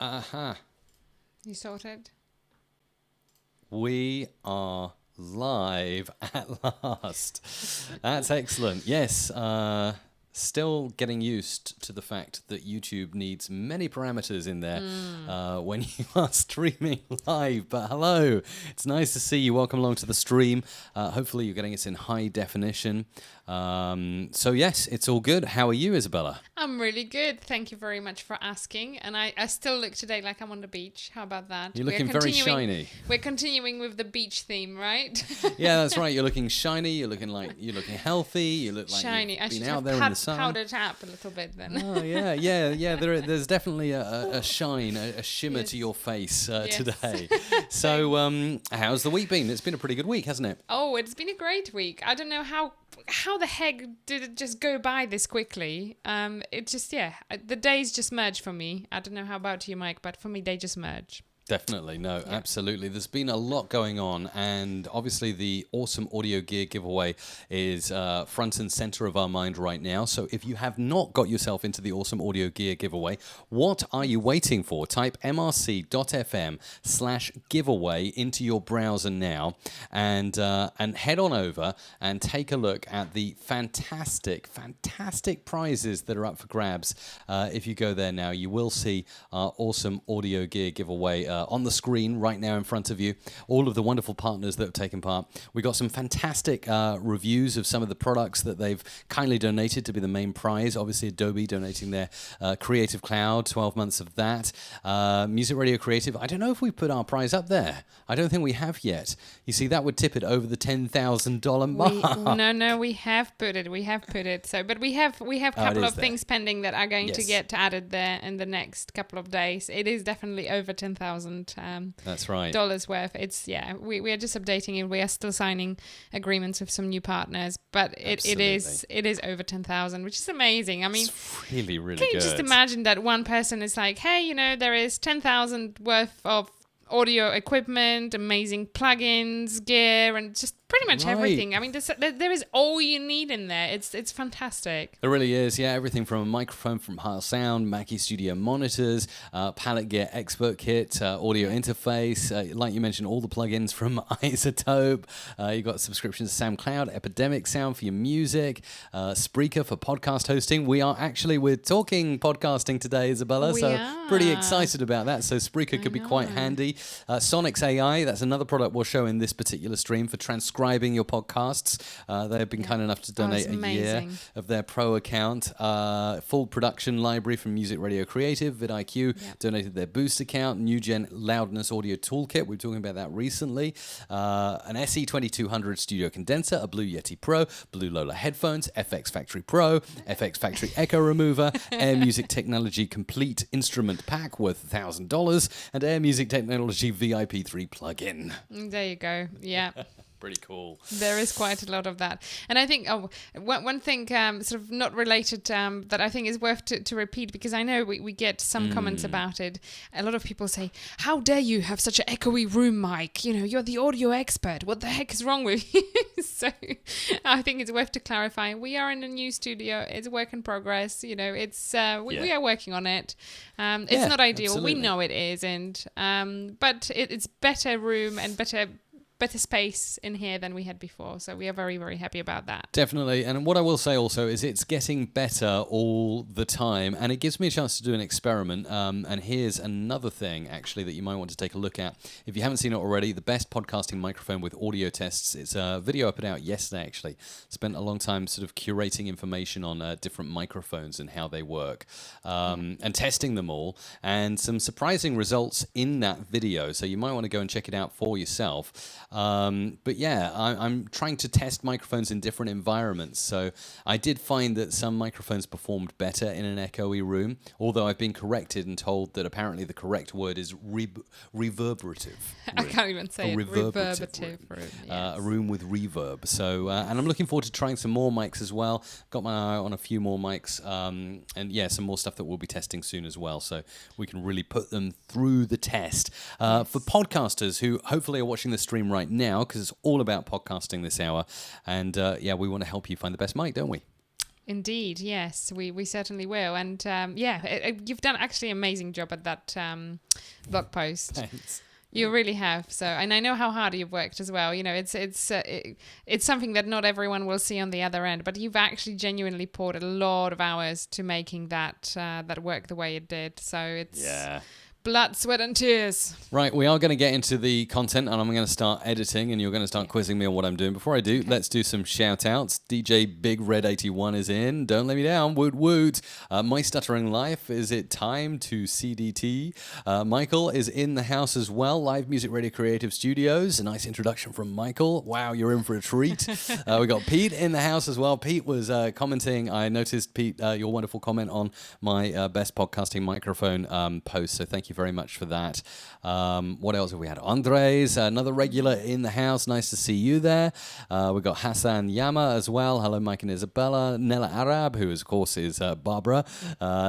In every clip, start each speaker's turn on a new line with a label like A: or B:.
A: Aha.
B: You sorted?
A: We are live at last. That's excellent. Yes, still getting used to the fact that YouTube needs many parameters in there when you are streaming live. But hello, it's nice to see you. Welcome along to the stream. Hopefully you're getting us in high definition. So yes, it's all good. How are you, Isabella?
B: I'm really good. Thank you very much for asking. And I still look today like I'm on the beach. How about that?
A: You're looking very shiny.
B: We're continuing with the beach theme, right?
A: Yeah, that's right. You're looking shiny. You're looking healthy. You look like
B: shiny.
A: you've
B: I
A: been
B: should
A: out
B: have
A: there in the sun.
B: powdered up a little bit then.
A: Oh yeah. There's definitely a shine, a shimmer
B: Yes.
A: to your face
B: Yes.
A: today. So, how's the week been? It's been a pretty good week, hasn't it?
B: Oh, it's been a great week. I don't know how the heck did it just go by this quickly. The days just merge for me. I don't know how about you, Mike, but for me they just merge.
A: Definitely. No, absolutely. There's been a lot going on, and obviously the awesome audio gear giveaway is front and center of our mind right now. So if you have not got yourself into the awesome audio gear giveaway, what are you waiting for? Type mrc.fm/giveaway into your browser now and head on over and take a look at the fantastic prizes that are up for grabs. If you go there now, you will see our awesome audio gear giveaway on the screen right now in front of you, all of the wonderful partners that have taken part. We got some fantastic reviews of some of the products that they've kindly donated to be the main prize. Obviously, Adobe donating their Creative Cloud, 12 months of that. Music Radio Creative, I don't know if we put our prize up there. I don't think we have yet. You see, that would tip it over the $10,000 mark.
B: No, we have put it. So, but we have a couple of things pending that are going to get added there in the next couple of days. It is definitely over 10,000.
A: That's right.
B: Dollars worth. It's we are just updating it. We are still signing agreements with some new partners, but it is over 10,000, which is amazing. I mean,
A: it's really good.
B: Can you just imagine that one person is like, hey, there is 10,000 worth of audio equipment, amazing plugins, gear, and just pretty much everything. I mean, there is all you need in there. It's fantastic.
A: It really is, yeah. Everything from a microphone from Heil Sound, Mackie Studio monitors, Palette Gear Expert Kit, audio interface, like you mentioned, all the plugins from Isotope. You got subscriptions to SoundCloud, Epidemic Sound for your music, Spreaker for podcast hosting. We're talking podcasting today, Isabella, pretty excited about that. So Spreaker could be quite handy. Sonic's AI, that's another product we'll show in this particular stream for transcribing your podcasts. They've been kind enough to donate a year of their pro account. Full production library from Music Radio Creative. vidIQ donated their Boost account. New Gen Loudness Audio Toolkit. We were talking about that recently. An SE2200 Studio Condenser, a Blue Yeti Pro, Blue Lola headphones, FX Factory Pro, FX Factory Echo Remover, Air Music Technology Complete Instrument Pack worth $1,000, and Air Music Technology VIP3 plugin.
B: There you go. Yeah.
A: Pretty cool.
B: There is quite a lot of that. And I think one thing sort of not related that I think is worth to repeat, because I know we get some comments about it. A lot of people say, how dare you have such an echoey room, Mike? You're the audio expert. What the heck is wrong with you? So I think it's worth to clarify. We are in a new studio. It's a work in progress. We are working on it. It's not ideal.
A: Absolutely.
B: We know it isn't. But it's better room and better space in here than we had before. So we are very, very happy about that.
A: Definitely. And what I will say also is it's getting better all the time, and it gives me a chance to do an experiment. And here's another thing, actually, that you might want to take a look at. If you haven't seen it already, the best podcasting microphone with audio tests. It's a video I put out yesterday, actually. Spent a long time sort of curating information on different microphones and how they work, and testing them all, and some surprising results in that video. So you might want to go and check it out for yourself. But yeah, I'm trying to test microphones in different environments. So I did find that some microphones performed better in an echoey room, although I've been corrected and told that apparently the correct word is reverberative.
B: I can't even say it.
A: Reverberative room. Yes. A room with reverb. So, and I'm looking forward to trying some more mics as well. Got my eye on a few more mics, and yeah, some more stuff that we'll be testing soon as well. So we can really put them through the test. For podcasters who hopefully are watching the stream right now, because it's all about podcasting this hour, and we want to help you find the best mic, don't we?
B: Indeed, yes, we certainly will. And you've done actually an amazing job at that blog post.
A: Thanks.
B: You really have. So, and I know how hard you've worked as well. You know, it's something that not everyone will see on the other end, but you've actually genuinely poured a lot of hours to making that work the way it did. So it's blood, sweat, and tears.
A: Right, we are going to get into the content, and I'm going to start editing, and you're going to start quizzing me on what I'm doing. Before I do, let's do some shout-outs. DJ Big Red 81 is in. Don't let me down. Woot woot. My Stuttering Life. Is it time to CDT? Michael is in the house as well. Live Music Radio Creative Studios. A nice introduction from Michael. Wow, you're in for a treat. We got Pete in the house as well. Pete was commenting. I noticed, Pete, your wonderful comment on my best podcasting microphone post, so thank you very much for that. What else have we had? Andres, another regular in the house. Nice to see you there. We've got Hassan Yama as well. Hello, Mike and Isabella. Nella Arab, who, of course, is Barbara,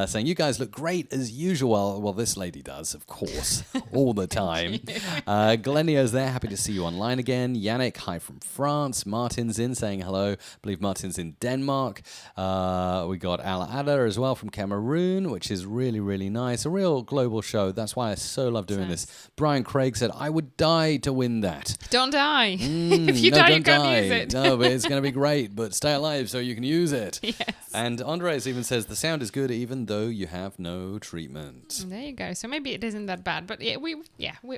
A: saying, you guys look great as usual. Well, this lady does, of course, all the time. Glenio's there. Happy to see you online again. Yannick, hi from France. Martin's in, saying hello. I believe Martin's in Denmark. We got Al Ada as well from Cameroon, which is really, really nice. A real global show. That's why I so love doing this. Brian Craig said, I would die to win that.
B: Don't die. If you die, you can't use it.
A: No, but it's going to be great. But stay alive so you can use it.
B: Yes.
A: And Andres even says, the sound is good even though you have no treatment.
B: There you go. So maybe it isn't that bad. But we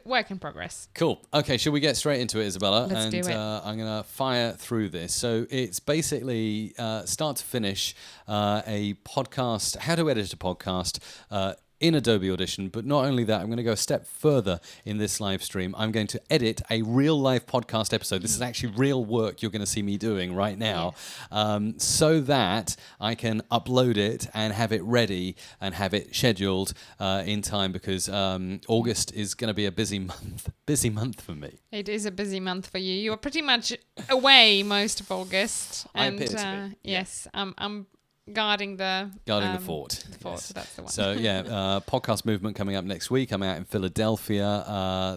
B: work in progress.
A: Cool. Okay, shall we get straight into it, Isabella?
B: Let's do it.
A: I'm going to fire through this. So it's basically start to finish a podcast, how to edit a podcast in Adobe Audition. But not only that, I'm going to go a step further in this live stream. I'm going to edit a real live podcast episode. This is actually real work you're going to see me doing right now, so that I can upload it and have it ready and have it scheduled in time, because August is going to be a busy month for me.
B: It is a busy month for you. You are pretty much away most of August.
A: I appear to be.
B: Yes, I'm guarding the
A: fort.
B: The fort,
A: yes.
B: so that's the one.
A: So podcast movement coming up next week. I'm out in Philadelphia.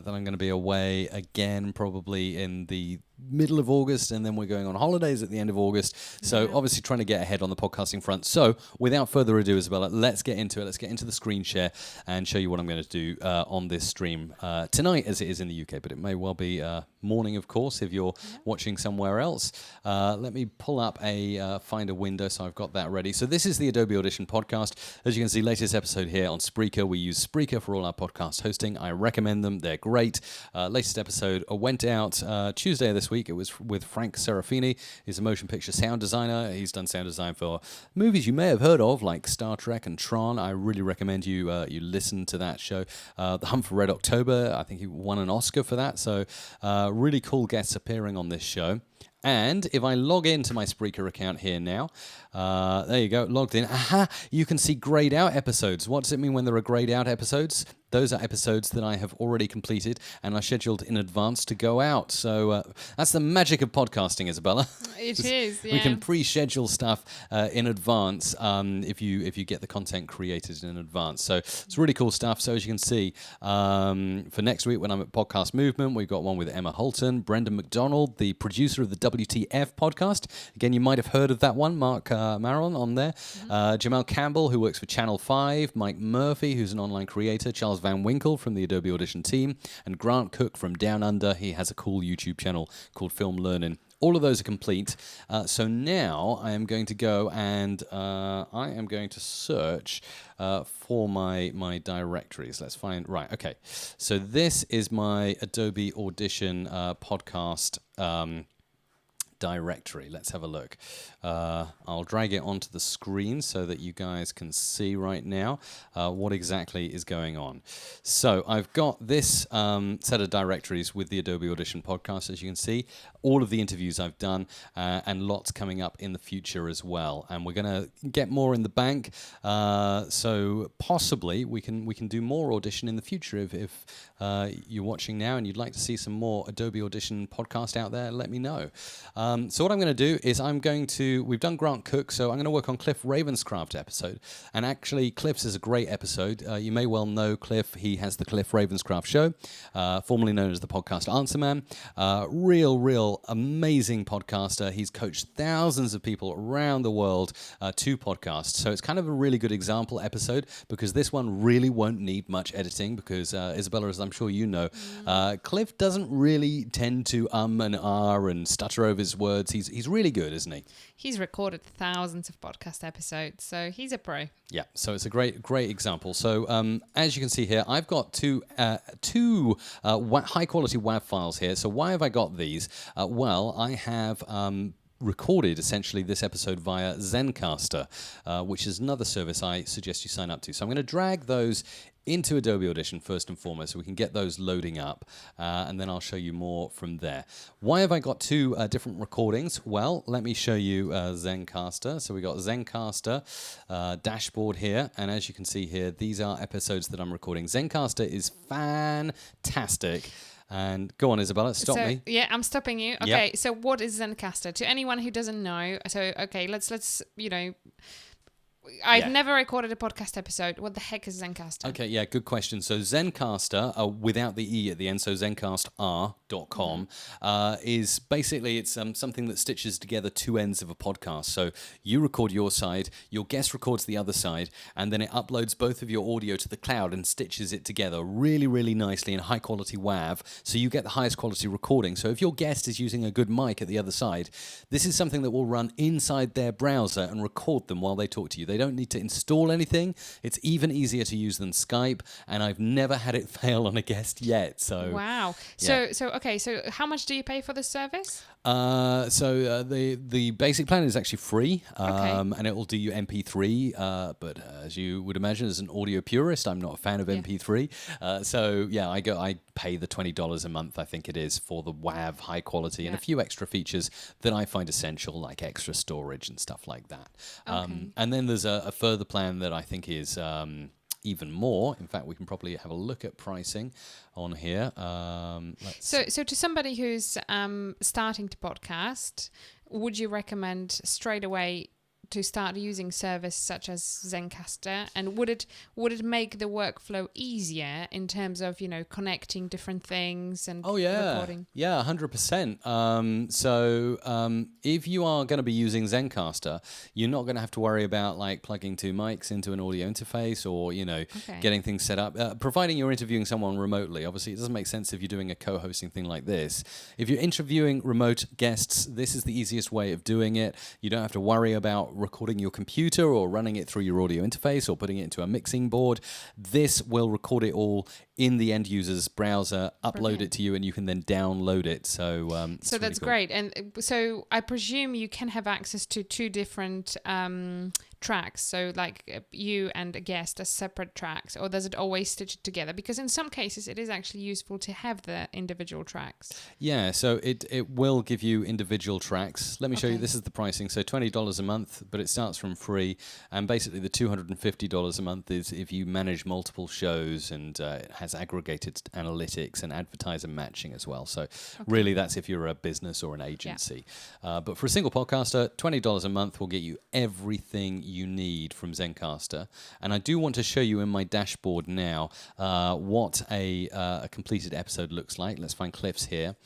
A: Then I'm going to be away again, probably in the middle of August, and then we're going on holidays at the end of August. So obviously trying to get ahead on the podcasting front. So without further ado, Isabella, let's get into it. Let's get into the screen share and show you what I'm going to do on this stream tonight, as it is in the UK, but it may well be morning, of course, if you're watching somewhere else. Let me pull up find a window, so I've got that ready. So this is the Adobe Audition podcast. As you can see, latest episode here on Spreaker. We use Spreaker for all our podcast hosting. I recommend them. They're great. Latest episode went out Tuesday of this week. It was with Frank Serafini. He's a motion picture sound designer. He's done sound design for movies you may have heard of, like Star Trek and Tron. I really recommend you listen to that show. The Hunt for Red October, I think he won an Oscar for that. So really cool guests appearing on this show. And if I log into my Spreaker account here now, there you go, logged in. Aha, you can see grayed out episodes. What does it mean when there are grayed out episodes? Those are episodes that I have already completed and are scheduled in advance to go out. So that's the magic of podcasting, Isabella.
B: It is, yeah.
A: We can pre-schedule stuff in advance if you get the content created in advance. So it's really cool stuff. So as you can see, for next week when I'm at Podcast Movement, we've got one with Emma Holton, Brendan McDonald, the producer of the WTF podcast. Again, you might have heard of that one, Mark Maron on there. Jamal Campbell, who works for Channel 5, Mike Murphy, who's an online creator, Charles Van Winkle from the Adobe Audition team, and Grant Cook from Down Under. He has a cool YouTube channel called Film Learning. All of those are complete. So now I am going to go and I am going to search for my directories. Let's find, right, okay. So this is my Adobe Audition podcast directory. Let's have a look. I'll drag it onto the screen so that you guys can see right now what exactly is going on. So I've got this set of directories with the Adobe Audition podcast, as you can see, all of the interviews I've done and lots coming up in the future as well. And we're going to get more in the bank. So possibly we can do more Audition in the future. If you're watching now and you'd like to see some more Adobe Audition podcast out there, let me know. So what I'm going to do is we've done Grant Cook, so I'm going to work on Cliff Ravenscraft episode. And actually, Cliff's is a great episode. You may well know Cliff. He has the Cliff Ravenscraft Show, formerly known as the podcast Answer Man. Real amazing podcaster. He's coached thousands of people around the world to podcasts. So it's kind of a really good example episode because this one really won't need much editing because, Isabella, as I'm sure you know, Cliff doesn't really tend to and ah and stutter over his words. He's really good, isn't he?
B: He's recorded thousands of podcast episodes, so he's a pro.
A: Yeah, so it's a great example. So as you can see here, I've got two high-quality WAV files here. So why have I got these? Well, I have recorded essentially this episode via Zencastr, which is another service I suggest you sign up to. So I'm going to drag those into Adobe Audition first and foremost so we can get those loading up, and then I'll show you more from there. Why have I got two different recordings? Well, let me show you Zencastr. So we got Zencastr dashboard here, and as you can see here, these are episodes that I'm recording. Zencastr is fantastic. And go on, Isabella, stop me.
B: Yeah, I'm stopping you. Okay, so what is Zencastr? To anyone who doesn't know, so okay, let's I've never recorded a podcast episode. What the heck is Zencastr?
A: Okay, yeah, good question. So Zencastr, without the E at the end, so zencastr.com, is basically, it's something that stitches together two ends of a podcast. So you record your side, your guest records the other side, and then it uploads both of your audio to the cloud and stitches it together really nicely in high quality WAV, so you get the highest quality recording. So if your guest is using a good mic at the other side, this is something that will run inside their browser and record them while they talk to you. They don't need to install anything. It's even easier to use than Skype, and I've never had it fail on a guest yet. So
B: wow.
A: Yeah.
B: So how much do you pay for this service?
A: The basic plan is actually free,
B: Okay.
A: and it will do you MP3. But as you would imagine, as an audio purist, I'm not a fan of MP3. So yeah, I pay the $20 a month, I think it is, for the WAV high quality and a few extra features that I find essential, like extra storage and stuff like that. And then there's a further plan that I think is even more. In fact, we can probably have a look at pricing on here.
B: So to somebody who's starting to podcast, would you recommend straight away to start using service such as Zencastr, and would it make the workflow easier in terms of connecting different things and recording?
A: 100%. So if you are going to be using Zencastr, you're not going to have to worry about like plugging two mics into an audio interface or getting things set up, providing you're interviewing someone remotely. Obviously it doesn't make sense if you're doing a co-hosting thing like this. If you're interviewing remote guests, this is the easiest way of doing it. You don't have to worry about recording your computer or running it through your audio interface or putting it into a mixing board. This will record it all in the end user's browser, upload it to you, and you can then download it. So
B: so that's cool. Great. And so I presume you can have access to two different tracks, so like you and a guest as separate tracks, or does it always stitch it together? Because in some cases it is actually useful to have the individual tracks. Yeah,
A: so it will give you individual tracks. Let me show you. This is the pricing. So $20 a month, but it starts from free, and basically the $250 a month is if you manage multiple shows, and it has aggregated analytics and advertiser matching as well. So really that's if you're a business or an agency. But for a single podcaster, $20 a month will get you everything you need from Zencastr. And I do want to show you in my dashboard now what a completed episode looks like. Let's find Cliff's here.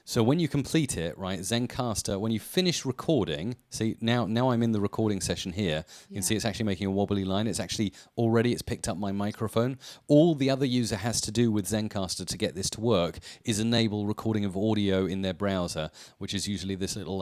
A: So when you complete it, right, Zencastr, when you finish recording, see, now I'm in the recording session here. You can see it's actually making a wobbly line. It's actually it's picked up my microphone. All the other user has to do with Zencastr to get this to work is enable recording of audio in their browser, which is usually this little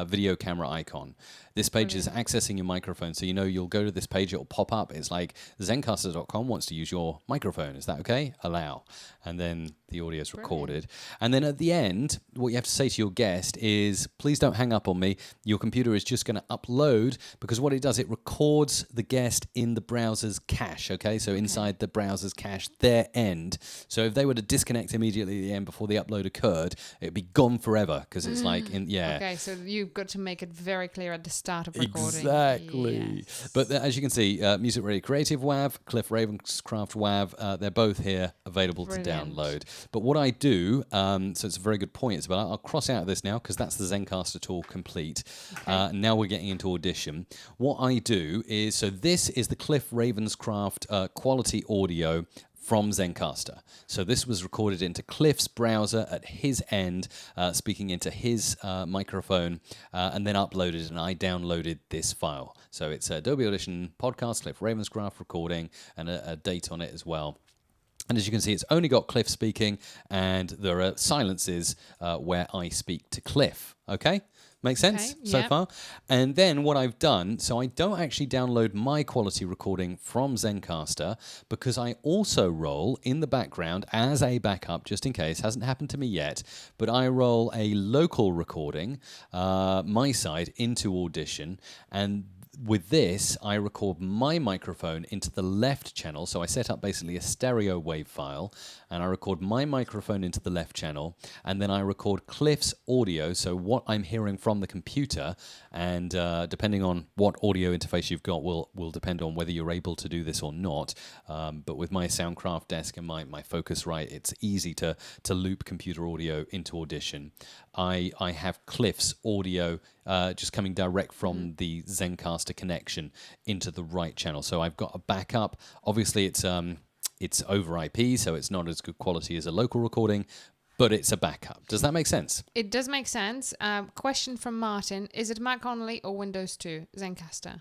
A: video camera icon. This page is accessing your microphone. So you'll go to this page, it'll pop up. It's like Zencastr.com wants to use your microphone. Is that okay? Allow. And then the audio is recorded. And then at the end, what you have to say to your guest is, please don't hang up on me. Your computer is just going to upload, because what it does, it records the guest in the browser's cache, okay? So inside the browser's cache, their end. So if they were to disconnect immediately at the end before the upload occurred, it'd be gone forever, because it's Okay, so you've got to make it very clear at the start of recording. Exactly. Yes. But as you can see, Music Ready Creative WAV, Cliff Ravenscraft WAV, they're both here available to download. But what I do, so it's a very very good point, Isabella. I'll cross out this now because that's the Zencastr tool complete. Now we're getting into Audition. What I do is, so this is the Cliff Ravenscraft quality audio from Zencastr. So this was recorded into Cliff's browser at his end, speaking into his microphone, and then uploaded, and I downloaded this file. So it's Adobe Audition podcast, Cliff Ravenscraft recording, and a date on it as well. And as you can see, it's only got Cliff speaking, and there are silences where I speak to Cliff. Okay? Makes sense so far? And then what I've done, so I don't actually download my quality recording from Zencastr because I also roll in the background as a backup, just in case, hasn't happened to me yet, but I roll a local recording, my side, into Audition, and with this, I record my microphone into the left channel. So I set up basically a stereo wave file, and I record my microphone into the left channel, and then I record Cliff's audio, so what I'm hearing from the computer, and depending on what audio interface you've got will depend on whether you're able to do this or not. But with my Soundcraft desk and my Focusrite, it's easy to loop computer audio into Audition. I have Cliff's audio just coming direct from the Zencastr connection into the right channel. So I've got a backup. Obviously, it's over IP, so it's not as good quality as a local recording, but it's a backup. Does that make sense?
B: It does make sense. Question from Martin. Is it Mac only or Windows 2, Zencastr?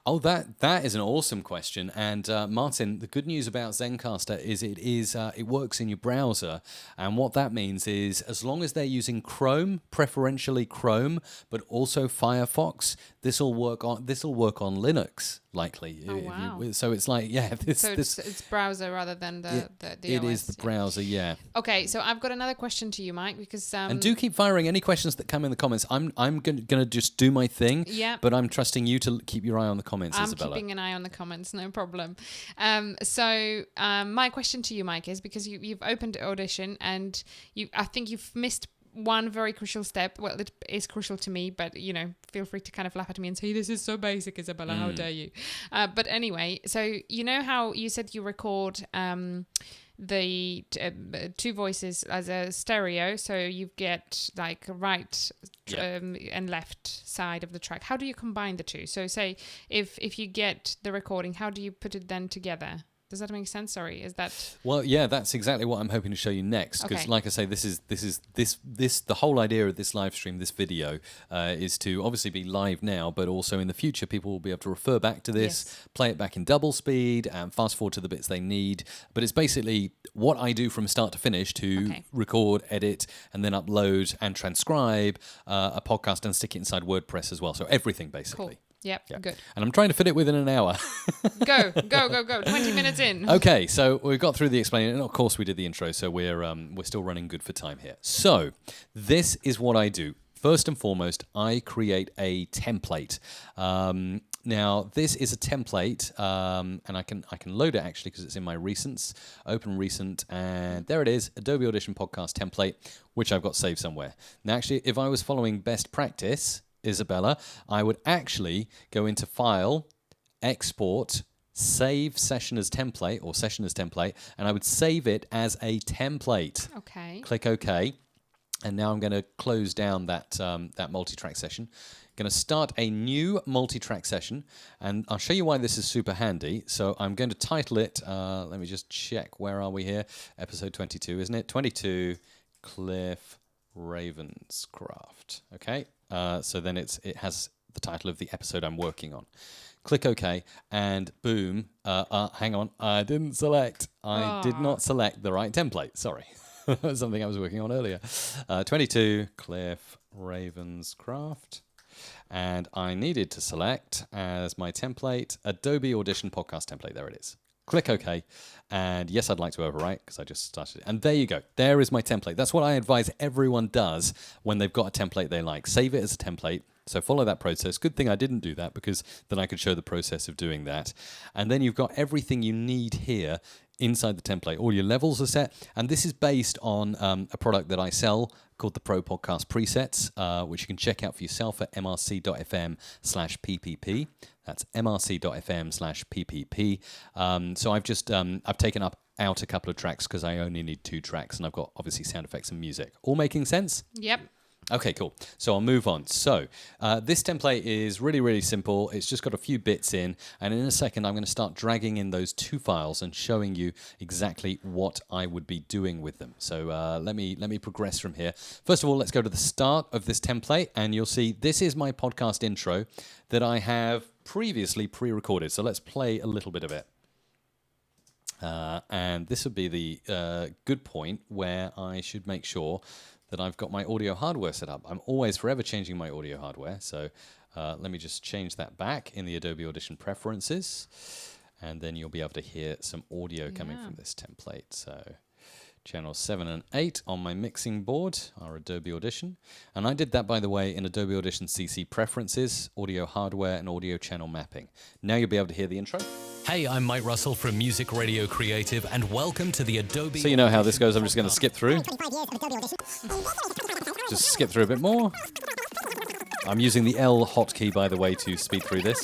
A: Oh, that is an awesome question. And Martin, the good news about Zencastr is it works in your browser. And what that means is as long as they're using Chrome, preferentially Chrome, but also Firefox, this will work on Linux. Likely.
B: Oh, wow.
A: So it's like, yeah.
B: It's browser rather than the
A: It
B: OS,
A: is the browser, yeah.
B: Okay, so I've got another question to you, Mike, because...
A: and do keep firing any questions that come in the comments. I'm going to just do my thing, but I'm trusting you to keep your eye on the comments, Isabella.
B: I'm keeping an eye on the comments, no problem. So my question to you, Mike, is because you've opened Audition and I think you've missed one very crucial step. Well, it is crucial to me, but feel free to kind of laugh at me and say, this is so basic, Isabella, how dare you? But anyway, so you know how you said you record the two voices as a stereo, so you get like right and left side of the track. How do you combine the two? So say if you get the recording, how do you put it then together? Does that make sense? Sorry, is that...
A: Well, yeah, that's exactly what I'm hoping to show you next. Because, like I say, this is the whole idea of this live stream, this video, is to obviously be live now, but also in the future, people will be able to refer back to this, play it back in double speed, and fast forward to the bits they need. But it's basically what I do from start to finish to record, edit, and then upload and transcribe a podcast and stick it inside WordPress as well. So everything, basically.
B: Cool. Yep, good.
A: And I'm trying to fit it within an hour.
B: Go. 20 minutes in.
A: Okay, so we got through the explaining, and of course we did the intro, so we're still running good for time here. So this is what I do. First and foremost, I create a template. Now, this is a template, and I can load it actually because it's in my recents. Open recent, and there it is, Adobe Audition podcast template, which I've got saved somewhere. Now, actually, if I was following best practice, Isabella, I would actually go into File, Export, Save Session as Template, or Session as Template, and I would save it as a template.
B: Okay.
A: Click OK. And now I'm going to close down that multi-track session. Going to start a new multi-track session, and I'll show you why this is super handy. So I'm going to title it, let me just check, where are we here? Episode 22, isn't it? 22, Cliff Ravenscraft. Okay. So then it has the title of the episode I'm working on. Click OK, and boom. Hang on, I didn't select. I did not select the right template. Sorry. That was something I was working on earlier. 22, Cliff Ravenscraft. And I needed to select as my template, Adobe Audition podcast template. There it is. Click OK. And yes, I'd like to overwrite because I just started it. And there you go. There is my template. That's what I advise everyone does when they've got a template they like. Save it as a template. So follow that process. Good thing I didn't do that because then I could show the process of doing that. And then you've got everything you need here inside the template. All your levels are set. And this is based on a product that I sell called the Pro Podcast Presets, which you can check out for yourself at mrc.fm/ppp. That's mrc.fm/ppp. So I've taken out a couple of tracks because I only need 2 tracks, and I've got obviously sound effects and music. All making sense?
B: Yep.
A: Okay, cool. So I'll move on. So this template is really, really simple. It's just got a few bits in. And in a second, I'm going to start dragging in those 2 files and showing you exactly what I would be doing with them. So let me progress from here. First of all, let's go to the start of this template. And you'll see this is my podcast intro that I have previously pre-recorded. So let's play a little bit of it. And this would be the good point where I should make sure that I've got my audio hardware set up. I'm always forever changing my audio hardware. So let me just change that back in the Adobe Audition preferences. And then you'll be able to hear some audio coming from this template. So channel 7 and 8 on my mixing board are Adobe Audition. And I did that, by the way, in Adobe Audition CC preferences, audio hardware, and audio channel mapping. Now you'll be able to hear the intro.
C: Hey, I'm Mike Russell from Music Radio Creative, and welcome to the Adobe.
A: So you know how this goes. I'm just going to skip through. Just skip through a bit more. I'm using the L hotkey, by the way, to speed through this.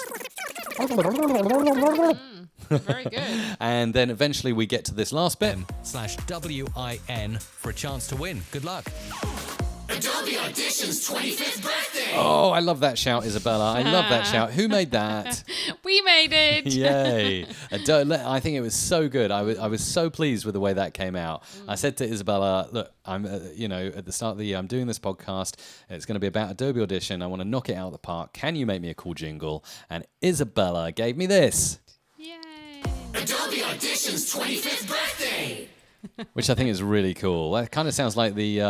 B: Very good.
A: And then eventually we get to this last bit.
C: /WIN for a chance to win. Good luck.
D: Adobe Audition's 25th birthday!
A: Oh, I love that shout, Isabella. I love that shout. Who made that?
B: We made it.
A: Yay. I think it was so good. I was so pleased with the way that came out. I said to Isabella, look, I'm at the start of the year, I'm doing this podcast. It's going to be about Adobe Audition. I want to knock it out of the park. Can you make me a cool jingle? And Isabella gave me this.
B: Yay.
D: Adobe Audition's 25th birthday!
A: Which I think is really cool. That kind of sounds like the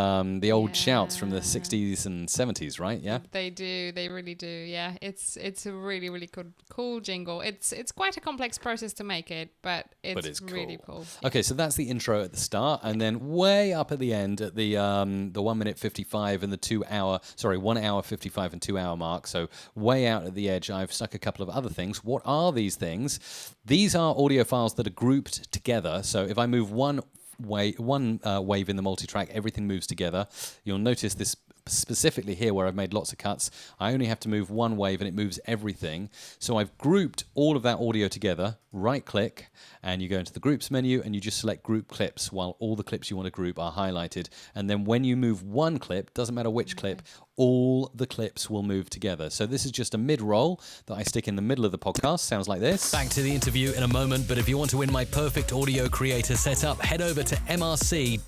A: old shouts from the 60s and 70s, right? Yeah.
B: They do. They really do. Yeah. It's a really, really cool jingle. It's quite a complex process to make it, but it's really cool.
A: Okay, so that's the intro at the start, and then way up at the end at the 1 minute 55 and the 1 hour 55 and 2 hour mark. So way out at the edge, I've stuck a couple of other things. What are these things? These are audio files that are grouped together. So if I move one wave in the multi-track, everything moves together. You'll notice this specifically here where I've made lots of cuts. I only have to move one wave and it moves everything. So I've grouped all of that audio together, right click, and you go into the groups menu and you just select group clips while all the clips you want to group are highlighted. And then when you move one clip, doesn't matter which clip, all the clips will move together. So this is just a mid-roll that I stick in the middle of the podcast. Sounds like this.
C: Back to the interview in a moment, but if you want to win my perfect audio creator setup, head over to mrc.fm/win.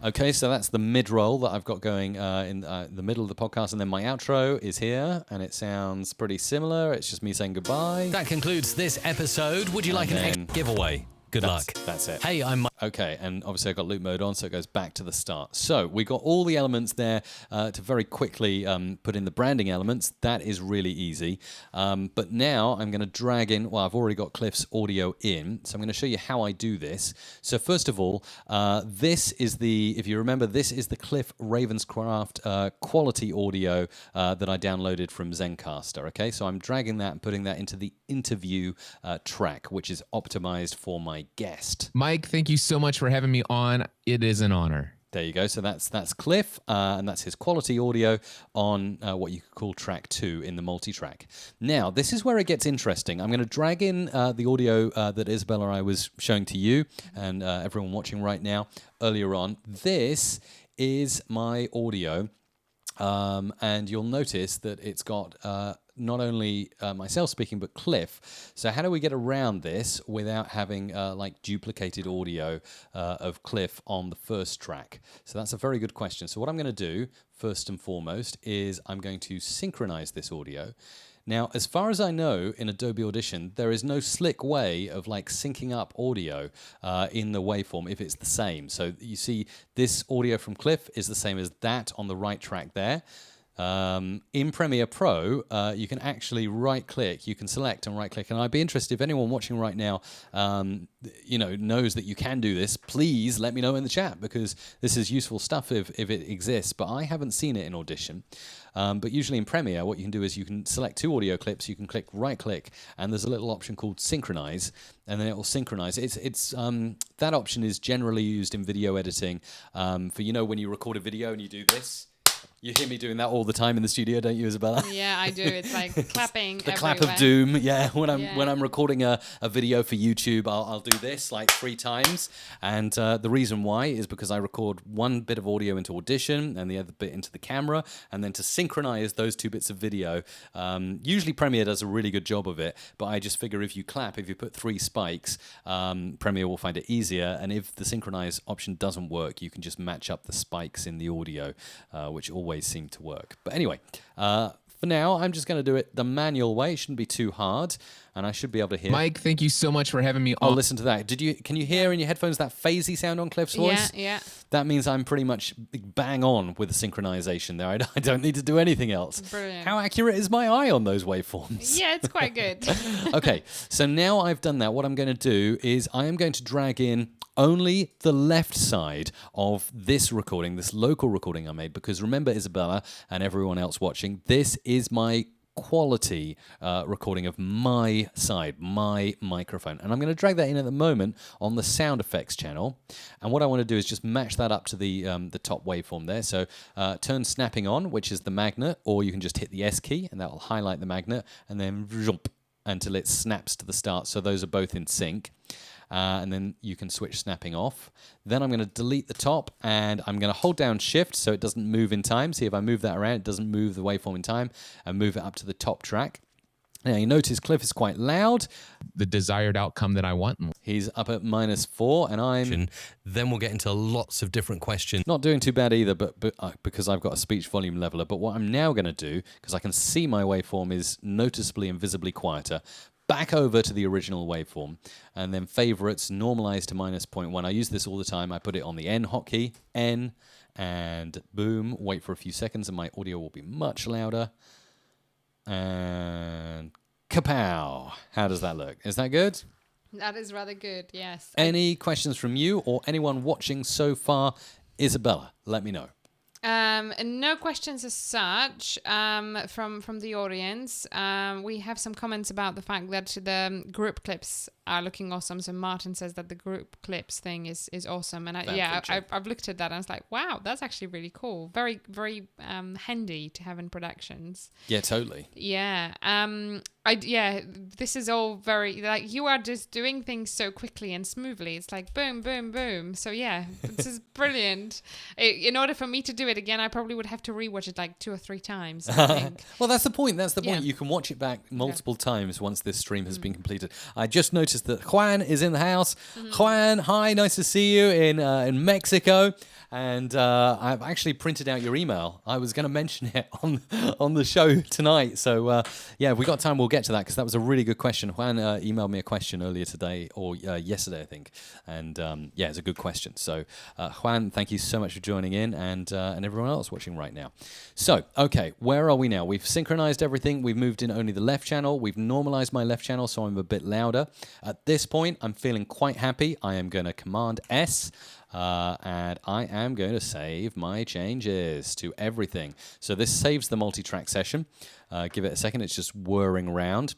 A: Okay, so that's the mid-roll that I've got going in the middle of the podcast, and then my outro is here, and it sounds pretty similar. It's just me saying goodbye.
C: That concludes this episode. Would you like an extra giveaway? Good luck.
A: That's it.
C: Hey, I'm Mike.
A: Okay, and obviously I've got loop mode on, so it goes back to the start. So we got all the elements there to very quickly put in the branding elements. That is really easy. But now I'm going to drag in, well, I've already got Cliff's audio in, so I'm going to show you how I do this. So first of all, this is if you remember, this is the Cliff Ravenscraft quality audio that I downloaded from Zencaster, okay? So I'm dragging that and putting that into the interview track, which is optimized for my guest.
E: Mike, thank you so much for having me on. It is an honor.
A: There you go. So that's Cliff, and that's his quality audio on what you could call track 2 in the multi-track. Now, this is where it gets interesting. I'm going to drag in the audio that Isabella and I was showing to you and everyone watching right now earlier on. This is my audio, and you'll notice that it's got not only myself speaking, but Cliff. So how do we get around this without having like duplicated audio of Cliff on the first track? So that's a very good question. So what I'm going to do first and foremost is I'm going to synchronize this audio. Now, as far as I know, in Adobe Audition, there is no slick way of like syncing up audio in the waveform if it's the same. So you see this audio from Cliff is the same as that on the right track there. In Premiere Pro, you can actually right-click. You can select and right-click. And I'd be interested if anyone watching right now, knows that you can do this. Please let me know in the chat, because this is useful stuff if it exists. But I haven't seen it in Audition. But usually in Premiere, what you can do is you can select 2 audio clips, you can click right-click, and there's a little option called Synchronize, and then it will synchronize. That option is generally used in video editing for, when you record a video and you do this. You hear me doing that all the time in the studio, don't you, Isabella?
B: Yeah, I do. It's like clapping
A: The
B: everywhere.
A: clap of doom, yeah. When I'm recording a video for YouTube, I'll do this like 3 times. And the reason why is because I record one bit of audio into Audition and the other bit into the camera, and then to synchronize those 2 bits of video. Usually Premiere does a really good job of it, but I just figure if you put 3 spikes, Premiere will find it easier. And if the synchronize option doesn't work, you can just match up the spikes in the audio, which always seem to work. But anyway, for now, I'm just going to do it the manual way. It shouldn't be too hard, and I should be able to hear.
E: Mike, thank you so much for having me
A: Oh,
E: on.
A: listen to that. Can you hear in your headphones that phasey sound on Cliff's voice?
B: Yeah.
A: That means I'm pretty much bang on with the synchronization there. I don't need to do anything else.
B: Brilliant.
A: How accurate is my eye on those waveforms?
B: Yeah, it's quite good.
A: Okay, so now I've done that, what I'm going to do is I am going to drag in only the left side of this recording, this local recording I made, because remember, Isabella and everyone else watching, this is my quality recording of my side, my microphone. And I'm going to drag that in at the moment on the sound effects channel. And what I want to do is just match that up to the top waveform there. So turn snapping on, which is the magnet, or you can just hit the S key and that will highlight the magnet, and then jump until it snaps to the start. So those are both in sync. And then you can switch snapping off. Then I'm going to delete the top, and I'm going to hold down Shift so it doesn't move in time. See, if I move that around, it doesn't move the waveform in time, and move it up to the top track. Now, you notice Cliff is quite loud.
E: The desired outcome that I want.
A: He's up at -4, and I'm
C: Then we'll get into lots of different questions.
A: not doing too bad either, but because I've got a speech volume leveler. But what I'm now going to do, because I can see my waveform is noticeably and visibly quieter, back over to the original waveform, and then favorites normalize to -0.1. I use this all the time. I put it on the N hotkey, N, and boom, wait for a few seconds, and my audio will be much louder. And kapow! How does that look? Is that good?
B: That is rather good, yes.
A: Any questions from you or anyone watching so far? Isabella, let me know.
B: No questions as such from the audience. We have some comments about the fact that the group clips are looking awesome. So Martin says that the group clips thing is awesome, and I've looked at that and I was like, wow, that's actually really cool. Very very handy to have in productions.
A: Yeah, totally.
B: Yeah. This is all very, like, you are just doing things so quickly and smoothly. It's like boom, boom, boom. So yeah, this is brilliant. In order for me to do it again, I probably would have to rewatch it like 2 or 3 times, I think.
A: Well, that's the point. That's the point.
B: Yeah.
A: You can watch it back multiple times once this stream has been completed. I just noticed that Juan is in the house. Juan, hi, nice to see you in Mexico. And I've actually printed out your email. I was going to mention it on the show tonight. So if we got time, we'll get to that, because that was a really good question. Juan emailed me a question earlier today, or yesterday, I think. And it's a good question. So Juan, thank you so much for joining in, and everyone else watching right now. So, okay, where are we now? We've synchronized everything. We've moved in only the left channel. We've normalized my left channel, so I'm a bit louder. At this point, I'm feeling quite happy. I am going to Command S. And I am going to save my changes to everything. So this saves the multi-track session. Give it a second. It's just whirring around.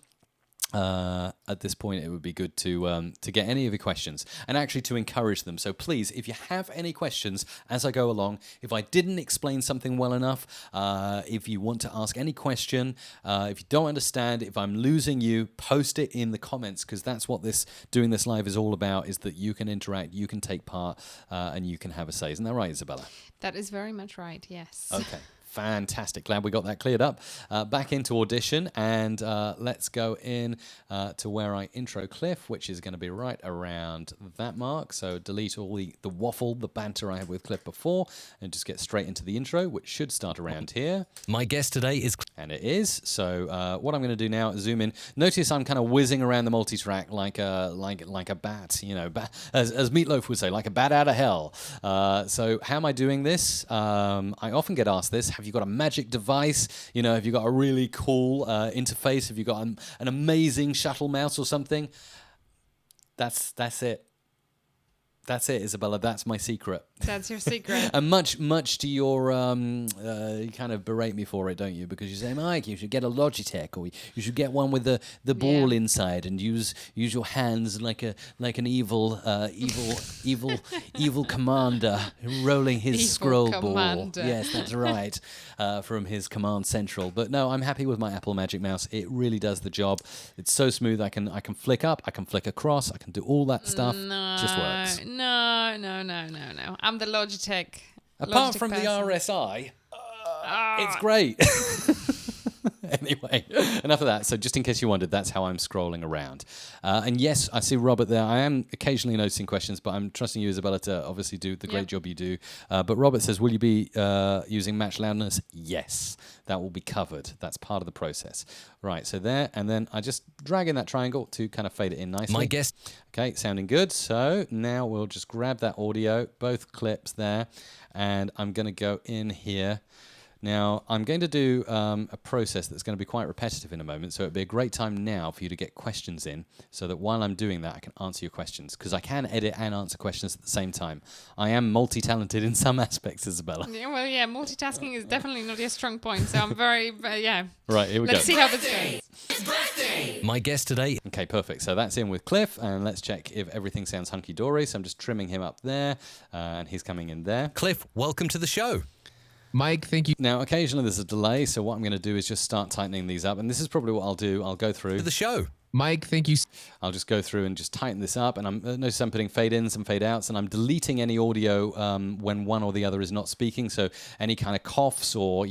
A: At this point, it would be good to get any of your questions and actually to encourage them. So please, if you have any questions as I go along, if I didn't explain something well enough, if you want to ask any question, if you don't understand, if I'm losing you, post it in the comments, because that's what doing this live is all about, is that you can interact, you can take part, and you can have a say. Isn't that right, Isabella?
B: That is very much right, yes.
A: Okay. Fantastic. Glad we got that cleared up. Back into Audition, and let's go in to where I intro Cliff, which is going to be right around that mark. So delete all the waffle, the banter I had with Cliff before, and just get straight into the intro, which should start around here.
C: My guest today is...
A: And it is. So what I'm going to do now is zoom in. Notice I'm kind of whizzing around the multi-track like a bat, as Meatloaf would say, like a bat out of hell. So how am I doing this? I often get asked this. have you got a magic device? You know, have you got a really cool interface? Have you got an amazing shuttle mouse or something? That's it. That's it, Isabella. That's my secret.
B: That's your secret.
A: And much to your, you kind of berate me for it, don't you? Because you say, Mike, you should get a Logitech, or you should get one with the ball inside, and use your hands like an evil commander rolling his
B: Evil
A: scroll
B: commander.
A: ball. Yes, that's right, from his command central. But no, I'm happy with my Apple Magic Mouse. It really does the job. It's so smooth. I can flick up, I can flick across, I can do all that stuff. Just works.
B: No. I'm the Logitech.
A: Apart
B: Logitech
A: from
B: person.
A: the RSI, it's great. Anyway, enough of that. So just in case you wondered, that's how I'm scrolling around. And yes, I see Robert there. I am occasionally noticing questions, but I'm trusting you, Isabella, to obviously do the great job you do. But Robert says, will you be using match loudness? Yes, that will be covered. That's part of the process. Right, so there, and then I just drag in that triangle to kind of fade it in nicely.
C: My guest.
A: Okay, sounding good. So now we'll just grab that audio, both clips there, and I'm going to go in here. Now, I'm going to do a process that's going to be quite repetitive in a moment, so it'd be a great time now for you to get questions in, so that while I'm doing that, I can answer your questions, because I can edit and answer questions at the same time. I am multi-talented in some aspects, Isabella.
B: Yeah, well, yeah, multitasking is definitely not your strong point, so I'm very,
A: Right, here we go.
B: Let's see how this goes.
D: It's birthday.
C: My guest today.
A: Okay, perfect. So that's in with Cliff, and let's check if everything sounds hunky-dory. So I'm just trimming him up there, and he's coming in there.
C: Cliff, welcome to the show.
E: Mike, thank you.
A: Now, occasionally there's a delay, so what I'm going to do is just start tightening these up, and this is probably what I'll do. I'll go through.
C: To the show.
E: Mike, thank you.
A: I'll just go through and just tighten this up, and notice I'm putting fade ins and fade outs, and I'm deleting any audio when one or the other is not speaking. So any kind of coughs or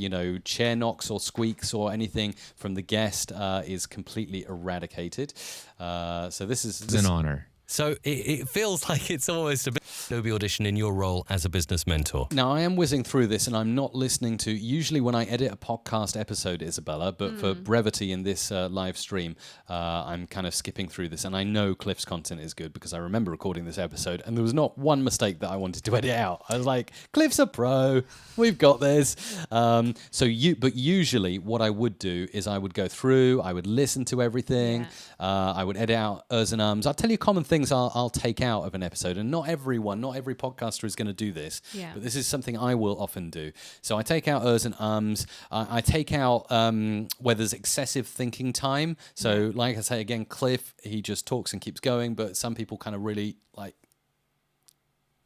A: chair knocks or squeaks or anything from the guest is completely eradicated. So this is
E: It's an honor.
C: So it feels like it's almost a bit Adobe Audition in your role as a business mentor.
A: Now, I am whizzing through this, and I'm not listening to... Usually when I edit a podcast episode, Isabella, but for brevity in this live stream, I'm kind of skipping through this. And I know Cliff's content is good because I remember recording this episode, and there was not one mistake that I wanted to edit out. I was like, Cliff's a pro. We've got this. But usually what I would do is I would go through, I would listen to everything, I would edit out ers and ums. I'll tell you common things I'll take out of an episode, and not every podcaster is going to do this, but this is something I will often do. So I take out ers and ums. I take out where there's excessive thinking time. So like I say again, Cliff, he just talks and keeps going, but some people kind of really like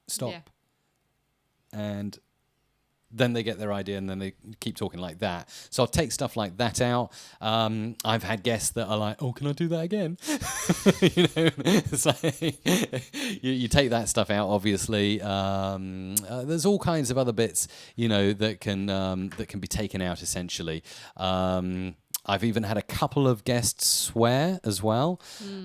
A: stop and then they get their idea and then they keep talking like that. So I'll take stuff like that out. I've had guests that are like, oh, can I do that again? It's like, you take that stuff out, obviously. There's all kinds of other bits, that can be taken out, essentially. I've even had a couple of guests swear as well,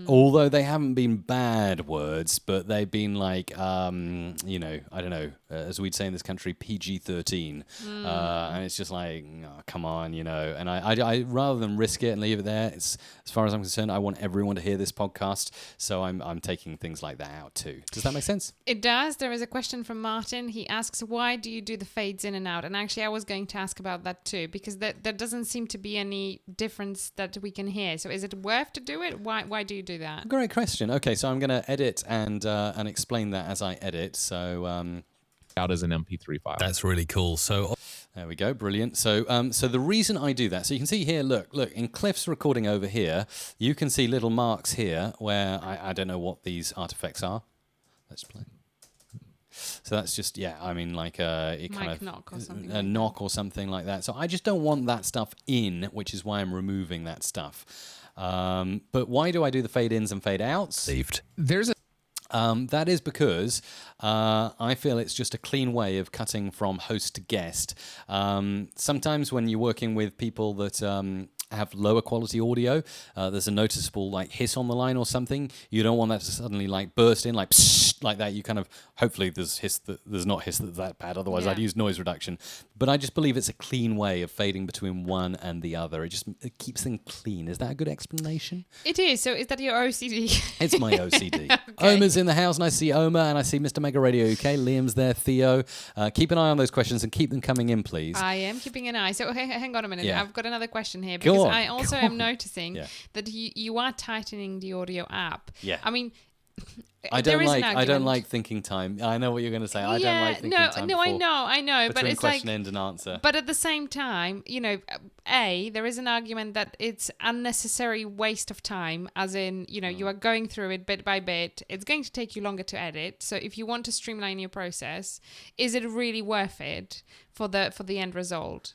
A: although they haven't been bad words, but they've been like, I don't know, as we'd say in this country, PG-13. And it's just like, oh, come on, And I rather than risk it and leave it there, as far as I'm concerned, I want everyone to hear this podcast. So I'm taking things like that out too. Does that make sense?
B: It does. There is a question from Martin. He asks, why do you do the fades in and out? And actually, I was going to ask about that too, because there doesn't seem to be any difference that we can hear. So is it worth to do it? Why do you do that?
A: Great question. Okay, so I'm going to edit and explain that as I edit. So
E: Out as an MP3 file.
C: That's really cool. So
A: there we go, brilliant. So the reason I do that, so you can see here, look, in Cliff's recording over here, you can see little marks here where I don't know what these artifacts are. Let's play. So that's just, like a
B: knock or something.
A: A knock or something like that. So I just don't want that stuff in, which is why I'm removing that stuff. But why do I do the fade ins and fade outs?
C: saved.
E: There's a
A: That is because I feel it's just a clean way of cutting from host to guest. Sometimes when you're working with people that have lower quality audio, there's a noticeable like hiss on the line or something, you don't want that to suddenly like burst in like psh, like that. You kind of, hopefully there's not hiss that's that bad, otherwise I'd use noise reduction. But I just believe it's a clean way of fading between one and the other. It keeps things clean. Is that a good explanation?
B: It is. So is that your OCD?
A: It's my OCD. Omer's in the house, and I see Omer, and I see Mr. Mega Radio UK. Liam's there, Theo. Keep an eye on those questions and keep them coming in, please.
B: I am keeping an eye. So hang on a minute.
A: Yeah.
B: I've got another question here,
A: Go
B: because
A: on,
B: I also
A: go
B: am
A: on.
B: noticing that you are tightening the audio up.
A: Yeah.
B: I mean,
A: I
B: there
A: don't
B: is an
A: like
B: argument.
A: thinking time. I know what you're going to say. I don't like thinking time.
B: No, I know, but
A: between
B: it's
A: question,
B: like,
A: end, and answer.
B: but at the same time, there is an argument that it's unnecessary waste of time, as in, you are going through it bit by bit. It's going to take you longer to edit. So if you want to streamline your process, is it really worth it for the end result?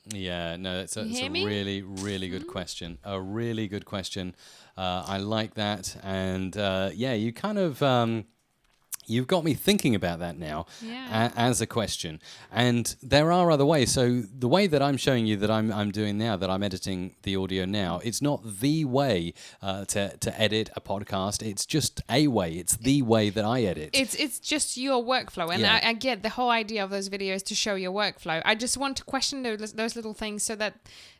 A: Yeah, no, it's a
B: me?
A: really, really good question. A really good question. I like that. And you kind of, you've got me thinking about that now as a question. And there are other ways. So the way that I'm showing you that I'm doing now, that I'm editing the audio now, it's not the way to edit a podcast. It's just a way. It's the way that I edit.
B: It's just your workflow. And I get the whole idea of those videos to show your workflow. I just want to question those little things so that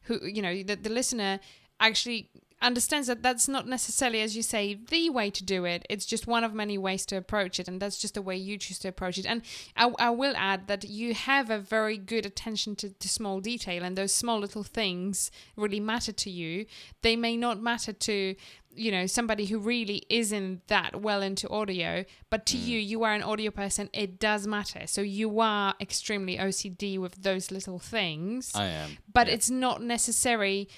B: the listener actually understands that that's not necessarily, as you say, the way to do it. It's just one of many ways to approach it, and that's just the way you choose to approach it. And I will add that you have a very good attention to small detail, and those small little things really matter to you. They may not matter to somebody who really isn't that well into audio, but to you are an audio person, it does matter. So you are extremely OCD with those little things.
A: I am.
B: But it's not necessary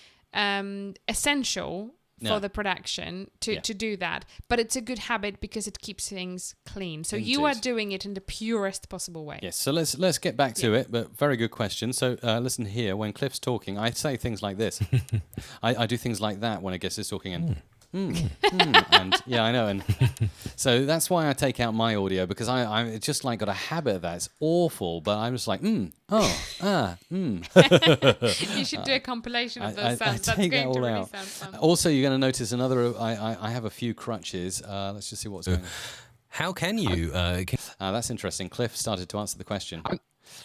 B: essential for the production to do that, but it's a good habit because it keeps things clean. So
A: Indeed.
B: you are doing it in the purest possible way.
A: Yes, so let's get back to it, but very good question. So listen here, when Cliff's talking, I say things like this. I do things like that when a guest is talking, and and I know, and so that's why I take out my audio, because I just like got a habit of that. It's awful, but I'm just like you
B: should do a compilation of those
A: I
B: sounds. That's
A: take
B: going
A: that
B: to
A: all
B: really
A: out.
B: sound fun.
A: Also, you're going to notice another. I have a few crutches. Let's just see what's going on.
C: How can you?
A: That's interesting. Cliff started to answer the question.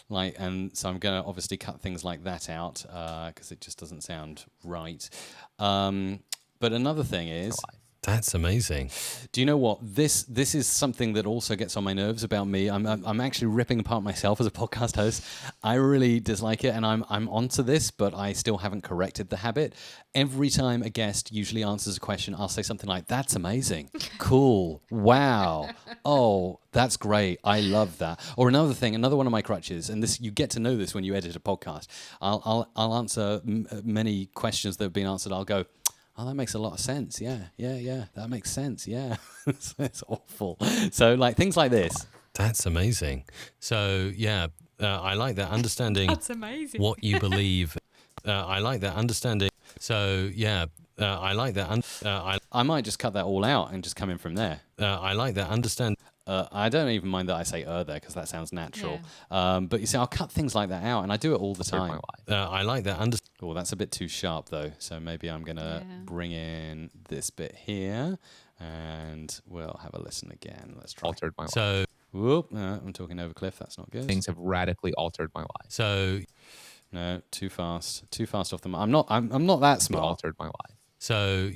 A: And so I'm going to obviously cut things like that out because it just doesn't sound right. But another thing is,
C: That's amazing.
A: do you know what? This is something that also gets on my nerves about me. I'm actually ripping apart myself as a podcast host. I really dislike it, and I'm onto this, but I still haven't corrected the habit. Every time a guest usually answers a question, I'll say something like, "That's amazing, cool, wow, oh, that's great, I love that." Or another one of my crutches, and this, you get to know this when you edit a podcast. I'll answer many questions that have been answered. I'll go, "Oh, that makes a lot of sense. Yeah, that makes sense. Yeah." It's awful. So like things like this.
C: That's amazing. So I like that understanding.
B: That's amazing.
C: What you believe. I like that understanding. So I like that.
A: I might just cut that all out and just come in from there.
C: I like that understand.
A: I don't even mind that I say there because that sounds natural. But you see, I'll cut things like that out, and I do it all the time.
C: I like that understand.
A: Oh, that's a bit too sharp though. So maybe I'm gonna bring in this bit here, and we'll have a listen again. Let's try.
E: Altered my life.
C: So
A: Whoop! I'm talking over Cliff. That's not good.
E: Things have radically altered my life.
C: so
A: No, too fast off the mark. I'm not that smart.
E: Altered my life.
C: so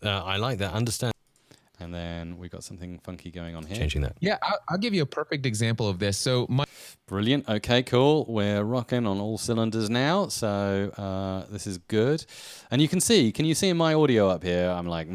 C: I like that understand.
A: And then we got something funky going on here.
C: Changing that.
E: Yeah, I'll give you a perfect example of this. So
A: Brilliant. Okay, cool. We're rocking on all cylinders now. So this is good. And you can see in my audio up here, I'm like,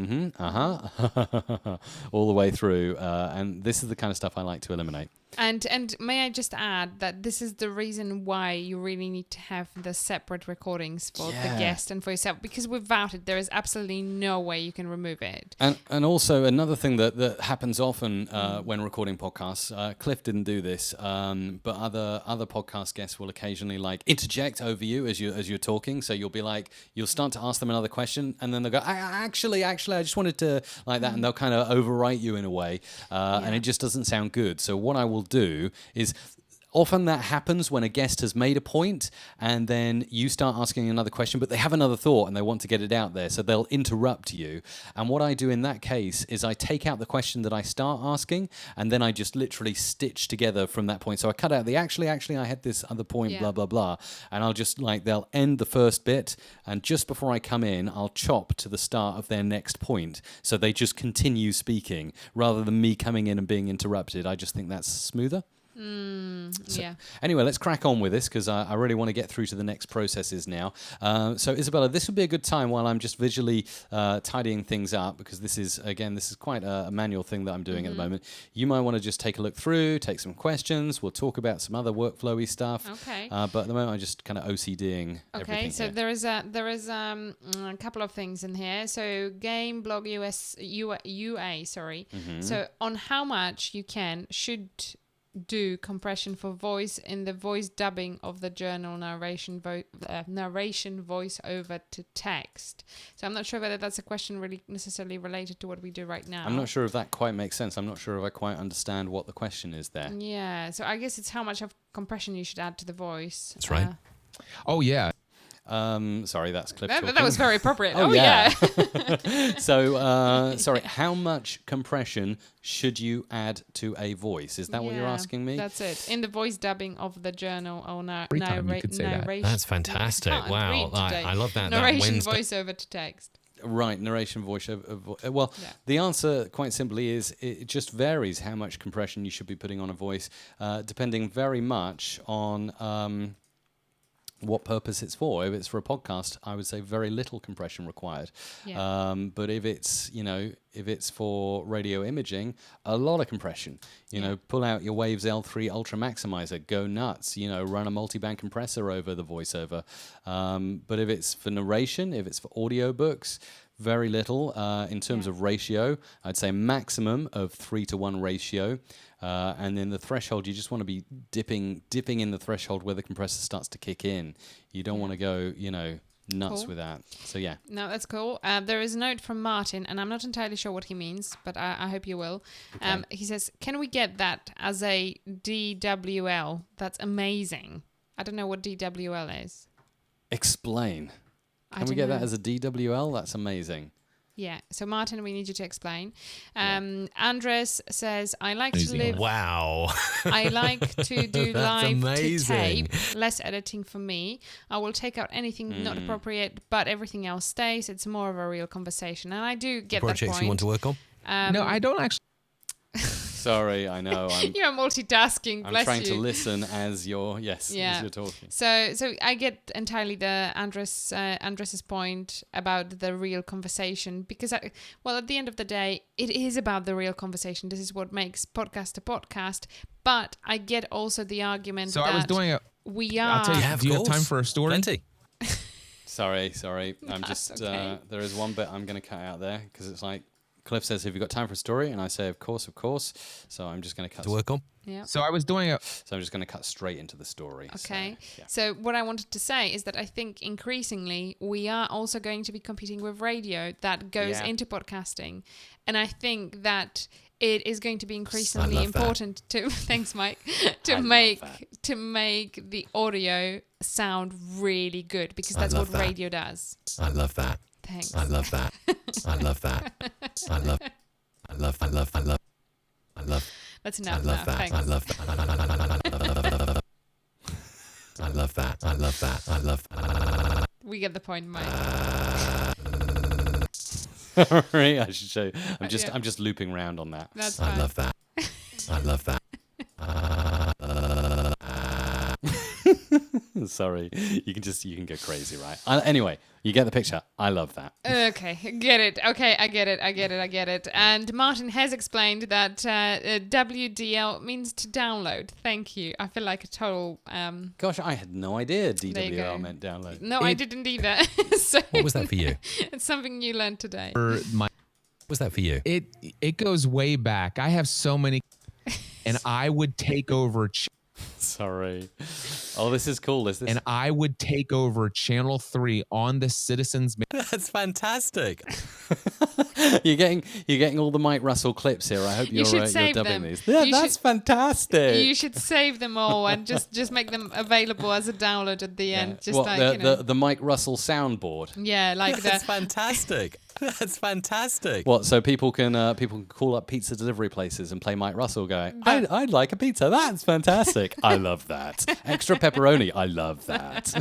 A: all the way through. And this is the kind of stuff I like to eliminate.
B: And may I just add that this is the reason why you really need to have the separate recordings for the guest and for yourself, because without it, there is absolutely no way you can remove it.
A: And also another thing that happens often when recording podcasts, Cliff didn't do this, but other podcast guests will occasionally like interject over you as you're talking. So you'll start to ask them another question, and then they'll go, actually, I just wanted to like that, and they'll kind of overwrite you in a way, and it just doesn't sound good. So what I will do is, Often that happens when a guest has made a point and then you start asking another question, but they have another thought and they want to get it out there. So they'll interrupt you. And what I do in that case is I take out the question that I start asking and then I just literally stitch together from that point. So I cut out the actually, I had this other point, blah, blah, blah. And I'll just they'll end the first bit. And just before I come in, I'll chop to the start of their next point. So they just continue speaking rather than me coming in and being interrupted. I just think that's smoother. Anyway, let's crack on with this because I really want to get through to the next processes now. So Isabella, this would be a good time while I'm just visually tidying things up because this is quite a manual thing that I'm doing at the moment. You might want to just take a look through, take some questions. We'll talk about some other workflowy stuff.
B: Okay.
A: But at the moment, I'm just kind of OCDing everything.
B: Okay, so
A: here.
B: there is a couple of things in here. So game blog UA, sorry. So on how much you should do compression for voice in the voice dubbing of the journal narration voice over to text. So I'm not sure whether that's a question really necessarily related to what we do right now.
A: I'm not sure if that quite makes sense. I'm not sure if I quite understand what the question is there.
B: Yeah, so I guess it's how much of compression you should add to the voice.
C: That's right.
E: Oh, yeah.
A: Sorry, that's Cliff talking.
B: That was very appropriate.
A: Oh,
B: yeah.
A: So, sorry, how much compression should you add to a voice? Is that what you're asking me?
B: That's it. In the voice dubbing of the journal or
E: narration.
C: That's fantastic. Wow. I love that.
B: Narration
C: Wednesday.
B: voice over to text.
A: Right, narration voice over. Well, the answer quite simply is it just varies how much compression you should be putting on a voice, depending very much on what purpose it's for. If it's for a podcast, I would say very little compression required.
B: Yeah.
A: But if it's for radio imaging, a lot of compression. Pull out your Waves L3 Ultra Maximizer, go nuts. Run a multiband compressor over the voiceover. But if it's for narration, if it's for audiobooks, very little. In terms of ratio, I'd say maximum of 3-to-1 ratio. And then the threshold, you just want to be dipping in the threshold where the compressor starts to kick in. You don't want to go, nuts with that. So yeah.
B: No, that's cool. There is a note from Martin, and I'm not entirely sure what he means, but I hope you will. Okay. He says, "Can we get that as a DWL? That's amazing." I don't know what DWL is.
A: Explain. Can we get that as a DWL? That's amazing.
B: Yeah. So Martin, we need you to explain. Andres says, "I like to live."
C: Wow.
B: I like to do
C: That's
B: live
C: amazing.
B: to tape. Less editing for me. I will take out anything not appropriate, but everything else stays. It's more of a real conversation, and I do get that point.
C: Projects you want to work on?
E: No, I don't actually.
A: Sorry, I know.
B: You're multitasking.
A: I'm
B: Bless
A: trying
B: you.
A: to listen as you're as you're talking.
B: So I get entirely the Andres's point about the real conversation because at the end of the day, it is about the real conversation. This is what makes podcast a podcast. But I get also the argument that
E: I was doing
B: we are.
E: I'll tell you.
C: Yeah,
E: do you have time for a story?
C: Plenty.
A: Sorry. I'm just.
B: Okay.
A: There is one bit I'm going to cut out there because it's like. Cliff says, "Have you got time for a story?" And I say, "Of course." So I'm just going to cut.
C: To work on?
B: Yeah.
E: So I was doing
A: So I'm just going to cut straight into the story.
B: Okay.
A: So, yeah.
B: So what I wanted to say is that I think increasingly we are also going to be competing with radio that goes into podcasting. And I think that it is going to be increasingly important to thanks Mike to make the audio sound really good because that's what radio does.
C: I love that.
B: Thanks.
C: I love that. I love that. I love.
B: That's enough.
C: I love that.
B: Thanks.
C: I love that. I love that. I love that. I love that.
B: We get the point, Mike.
A: Sorry, I should show you. I'm just looping around on that.
B: That's fine.
C: I love that. I love that.
A: Sorry, you can go crazy, right? Anyway, you get the picture. I love that.
B: Okay, get it. Okay, I get it. And Martin has explained that WDL means to download. Thank you. I feel like a total...
A: Gosh, I had no idea
B: There you
A: DWL
B: go.
A: meant download.
B: No, I didn't either. So
C: What was that for you?
B: it's something you learned today.
C: What was that for you?
E: It goes way back. I have so many, and I would take over.
A: Sorry. Oh, this is cool.
E: And I would take over Channel 3 on the Citizens.
C: That's fantastic.
A: You're getting all the Mike Russell clips here. I hope
B: You should
A: you're
B: save
A: dubbing
B: them.
A: these. Yeah,
B: You
A: that's
B: should-
A: fantastic.
B: You should save them all and just make them available as a download at the end. Just
A: What,
B: like,
A: the Mike Russell soundboard.
B: yeah, like
C: That's
B: the
C: fantastic. That's fantastic.
A: What? So people can call up pizza delivery places and play Mike Russell going, I'd like a pizza. That's fantastic. I love that. Extra pepperoni. I love that.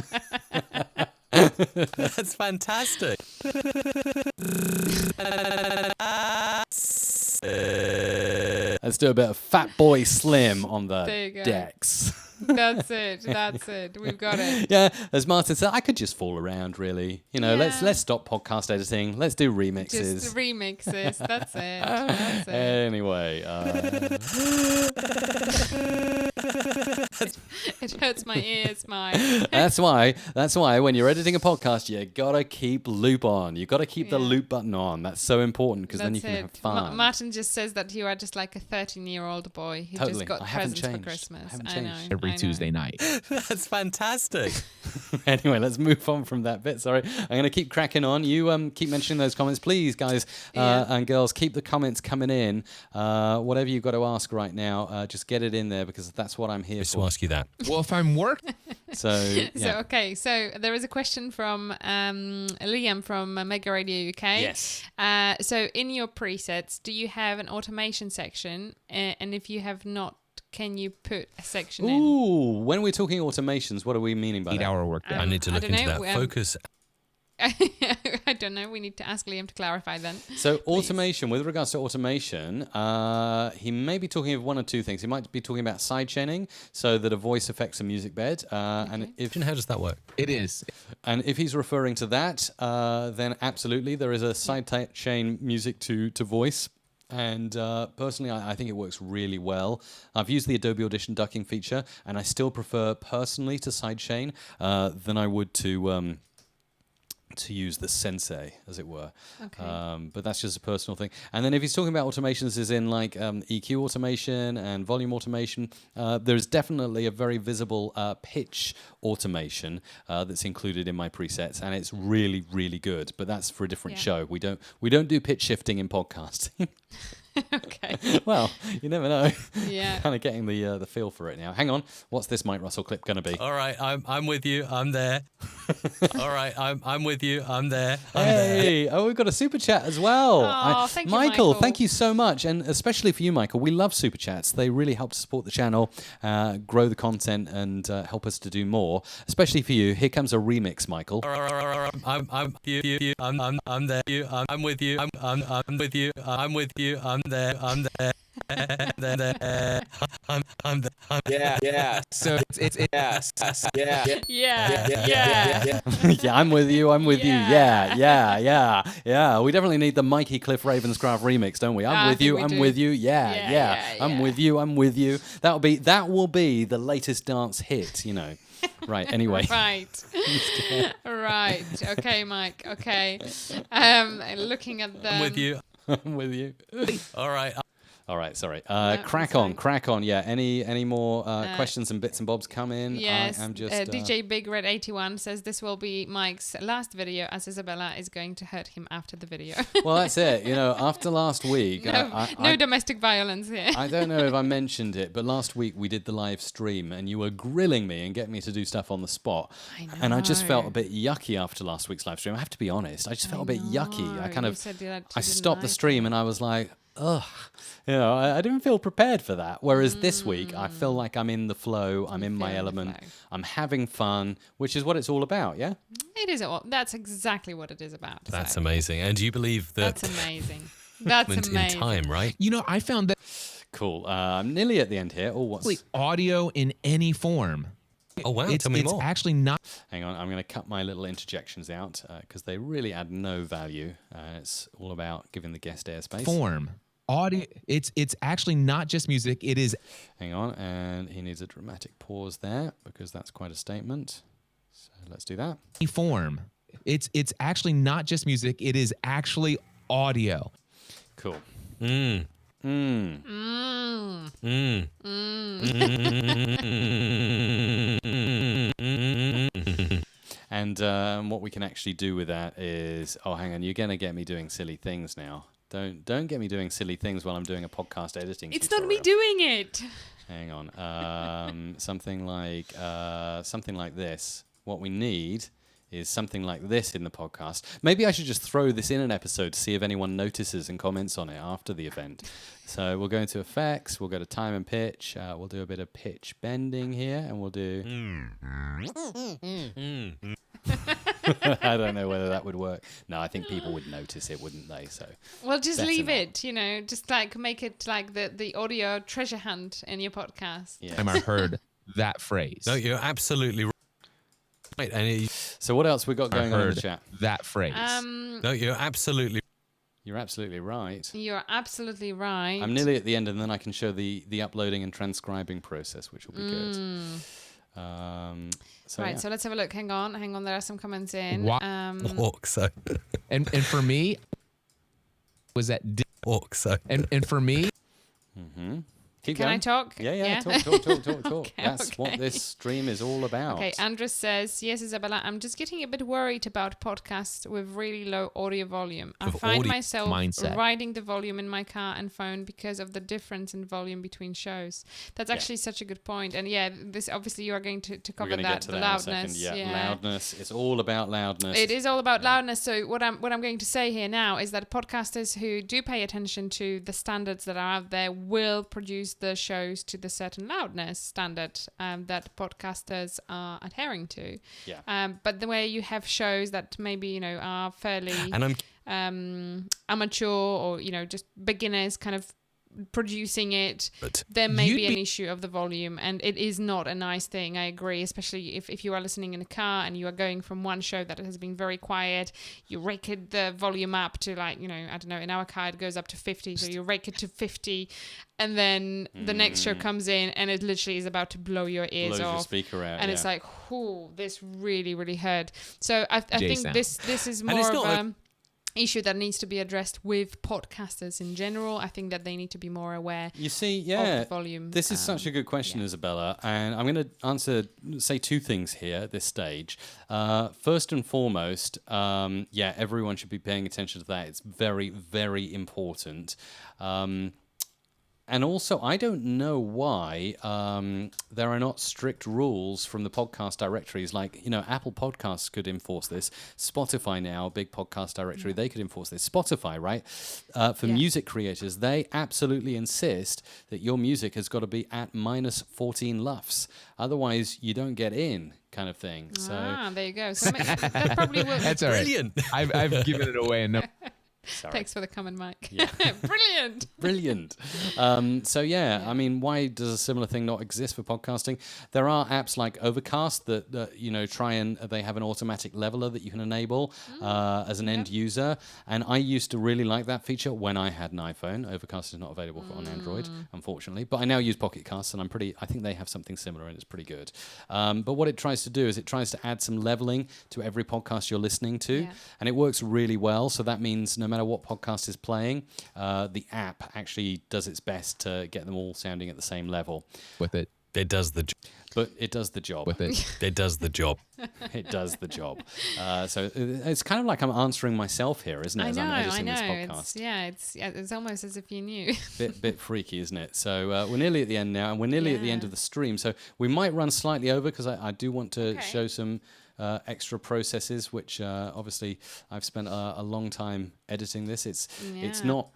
C: That's fantastic.
A: Let's do a bit of Fat Boy Slim on
B: There
A: the
B: you go.
A: decks.
B: that's it. That's it. We've got it.
A: Yeah, as Martin said, I could just fool around, really. You know, let's
B: Yeah.
A: stop podcast editing. Let's do remixes.
B: Just remixes. That's it. That's it.
A: Anyway,
B: It hurts my ears, Mike.
A: that's why when you're editing a podcast, you gotta keep loop on. You gotta keep the
B: Yeah.
A: loop button on. That's so important because then you
B: That's
A: can have
B: it.
A: fun.
B: Martin just says that you are just like a 13-year-old boy who
A: Totally.
B: just got
A: I haven't
B: presents for
A: changed.
B: Christmas.
A: I haven't
B: I
A: changed.
B: know.
E: Every
B: I know.
E: Tuesday night.
C: That's fantastic.
A: Anyway, let's move on from that bit. Sorry, I'm going to keep cracking on. You keep mentioning those comments, please, guys and girls. Keep the comments coming in. Whatever you've got to ask right now, just get it in there because that's what I'm here
C: Just to
A: for.
C: ask you that.
E: Well, if I'm working,
A: So, yeah.
B: Okay, so there is a question from Liam from Mega Radio UK.
A: Yes.
B: So in your presets, do you have an automation section? And if you have not, can you put a section in?
A: Ooh, when we're talking automations, what are we meaning by that?
E: 8-hour workday.
C: I need to
B: I
C: look
B: don't
C: into
B: know,
C: that. Focus.
B: I don't know. We need to ask Liam to clarify then.
A: So automation, with regards to automation, he may be talking of one or two things. He might be talking about sidechaining, so that a voice affects a music bed. And
C: How does that work?
E: It is.
A: if he's referring to that, then absolutely there is a sidechain music to voice. And personally, I think it works really well. I've used the Adobe Audition ducking feature, and I still prefer personally to sidechain than I would to use the sensei, as it were.
B: Okay.
A: But that's just a personal thing. And then if he's talking about automations as in like EQ automation and volume automation, there's definitely a very visible pitch automation that's included in my presets, and it's really, really good. But that's for a different
B: Yeah.
A: show. We don't do pitch shifting in podcasting.
B: Okay.
A: Well, you never know.
B: Yeah.
A: Kind of getting the feel for it now. Hang on, what's this Mike Russell clip going to be?
C: All right, I'm with you. I'm there. All right, I'm with you. I'm there.
A: Hey, we've got a super chat as well.
B: Oh, thank you,
A: Michael.
B: Michael.
A: Thank you so much, and especially for you, Michael. We love super chats. They really help to support the channel, grow the content, and help us to do more. Especially for you. Here comes a remix, Michael.
C: I'm you. I'm there. I'm with you. I'm with you. I'm with you. I'm there. I'm there. I'm there.
E: Yeah. So it's yes. Yeah.
B: Yeah.
A: Yeah, I'm with you. I'm with you.
B: Yeah.
A: Yeah. We definitely need the Mikey Cliff Ravenscraft remix, don't we? I'm
B: I
A: with
B: think
A: you.
B: we
A: I'm
B: do.
A: with you. Yeah. I'm
B: yeah.
A: with you. I'm with you. That will be the latest dance hit. You know. Right. Anyway.
B: Right. Right. Okay, Mike. Okay. Looking at the.
C: I'm with you.
A: I'm with you.
C: All right.
A: All right, sorry.
B: No,
A: Crack
B: that's
A: on. Yeah. Any more questions and bits and bobs come in?
B: Yes,
A: I'm just
B: DJ Big Red 81 says this will be Mike's last video, as Isabella is going to hurt him after the video.
A: Well, that's it. You know, after last week,
B: no domestic violence here.
A: I don't know if I mentioned it, but last week we did the live stream, and you were grilling me and getting me to do stuff on the spot.
B: I know.
A: And I just felt a bit yucky after last week's live stream. I have to be honest. I just felt a bit yucky. I kind
B: You
A: of,
B: said that you
A: I
B: didn't
A: stopped the
B: like
A: stream and I was like, ugh. You know, I didn't feel prepared for that. Whereas this week, I feel like I'm in the flow. I'm in my
B: feel in the
A: element.
B: flow.
A: I'm having fun, which is what it's all about. Yeah.
B: It is. That's exactly what it is about.
C: That's
B: so.
C: amazing. And do you believe that
B: That's amazing. That's
C: movement in
B: amazing.
C: time, right?
E: You know, I found that
A: Cool. I'm nearly at the end here. Oh, what's?
E: audio in any form.
C: Oh wow!
E: It's
C: Tell me more.
E: actually not.
A: Hang on, I'm going to cut my little interjections out because they really add no value. It's all about giving the guest airspace.
E: Form. Audio. It's actually not just music. It is
A: Hang on, and he needs a dramatic pause there because that's quite a statement. So let's do that.
E: a form. It's actually not just music. It is actually audio.
A: Cool.
C: Mm.
A: Mm.
B: Mm.
C: Mm.
A: And what we can actually do with that is, oh, hang on, you're going to get me doing silly things now. Don't get me doing silly things while I'm doing a podcast editing
B: It's
A: tutorial.
B: not me doing it.
A: Hang on. Something like this. What we need is something like this in the podcast. Maybe I should just throw this in an episode to see if anyone notices and comments on it after the event. So we'll go into effects, we'll go to time and pitch, we'll do a bit of pitch bending here, and we'll do... I don't know whether that would work. No, I think people would notice it, wouldn't they? So
B: Well, just
A: better
B: leave
A: not.
B: it, just like make it like the audio treasure hunt in your podcast.
A: Yeah.
E: Time I heard that phrase.
C: No, you're absolutely right. And
A: So what else we got
E: I
A: going on in
E: heard
A: the chat?
E: that phrase.
C: no, you're absolutely
A: You're absolutely right.
B: You're absolutely right.
A: I'm nearly at the end, and then I can show the uploading and transcribing process, which will be good. So,
B: Right,
A: yeah.
B: so let's have a look. Hang on. There are some comments in.
E: Wha-
C: walk. So
E: and for me, was that
C: walk. So
E: and for me,
A: Keep
B: Can
A: going.
B: I talk?
A: Yeah. Talk.
B: Okay,
A: That's what
B: okay.
A: this stream is all about.
B: Okay, Andres says, yes, Isabella, I'm just getting a bit worried about podcasts with really low audio volume. I
C: Of
B: find
C: audio
B: myself
E: mindset.
B: riding the volume in my car and phone because of the difference in volume between shows. That's actually such a good point. And yeah, this obviously you are going to
A: We're
B: cover
A: going to
B: that,
A: get to
B: the
A: that in a
B: loudness.
A: second. Yeah, loudness. It's all about loudness.
B: It is all about loudness. So what I'm going to say here now is that podcasters who do pay attention to the standards that are out there will produce the shows to the certain loudness standard that podcasters are adhering to.
A: Yeah.
B: But the way you have shows that maybe are fairly
C: and I'm
B: amateur or just beginners kind of producing it,
C: But
B: there may
E: you'd
B: be an
E: be-
B: issue of the volume, and it is not a nice thing. I agree, especially if you are listening in a car and you are going from one show that has been very quiet, you rake it, the volume up to I don't know, in our car it goes up to 50, so you rake it to 50, and then the next show comes in and it literally is about to blow your ears
A: Blows your
B: off.
A: speaker out.
B: And
A: yeah.
B: it's like, whoo, this really, really hurt. So I think
E: J-sound.
B: this is
C: it's
B: more of
C: not
B: a issue that needs to be addressed with podcasters in general. I think that they need to be more aware
A: You see,
B: of
A: yeah,
B: the volume.
A: this is such a good question, Isabella, and I'm going to say two things here at this stage. First and foremost, everyone should be paying attention to that. It's very, very important. And also, I don't know why there are not strict rules from the podcast directories. Like, Apple Podcasts could enforce this. Spotify now, big podcast directory, they could enforce this. Spotify, right? For music creators, they absolutely insist that your music has got to be at minus 14 LUFS. Otherwise, you don't get in, kind of thing. So,
B: there you go. So that probably will.
E: that's all right.
C: brilliant.
E: I've given it away enough.
A: sorry.
B: Thanks for the comment, Mike.
A: Yeah.
B: Brilliant.
A: Brilliant. I mean, why does a similar thing not exist for podcasting? There are apps like Overcast that try and they have an automatic leveler that you can enable as an end user. And I used to really like that feature when I had an iPhone. Overcast is not available on Android, unfortunately. But I now use Pocket Casts, and I think they have something similar, and it's pretty good. But what it tries to do is it tries to add some leveling to every podcast you're listening to, and it works really well. So that means no matter what podcast is playing, the app actually does its best to get them all sounding at the same level.
E: With it.
C: It does the
A: But it does the job.
E: With it.
C: it does the job.
A: It does the job. So it's kind of like I'm answering myself here, isn't it? As I'm editing this podcast.
B: It's almost as if you knew.
A: Bit freaky, isn't it? So we're nearly at the end now, and we're nearly at the end of the stream. So we might run slightly over because I do want to show some extra processes, which obviously I've spent a long time editing this. It's not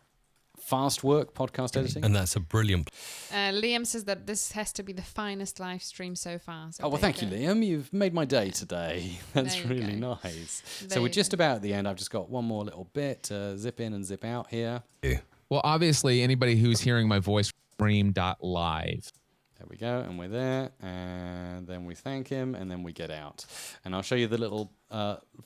A: fast work, podcast editing.
C: And that's a brilliant.
B: Liam says that this has to be the finest live stream so far. So
A: Oh, well, thank you, Liam. You've made my day today. That's
B: There you
A: really
B: go.
A: nice.
B: There
A: So we're
B: you
A: just
B: go.
A: about at the end. I've just got one more little bit to zip in and zip out here.
E: Well, obviously, anybody who's hearing my voice, stream.live.
A: There we go, and we're there, and then we thank him, and then we get out. And I'll show you the little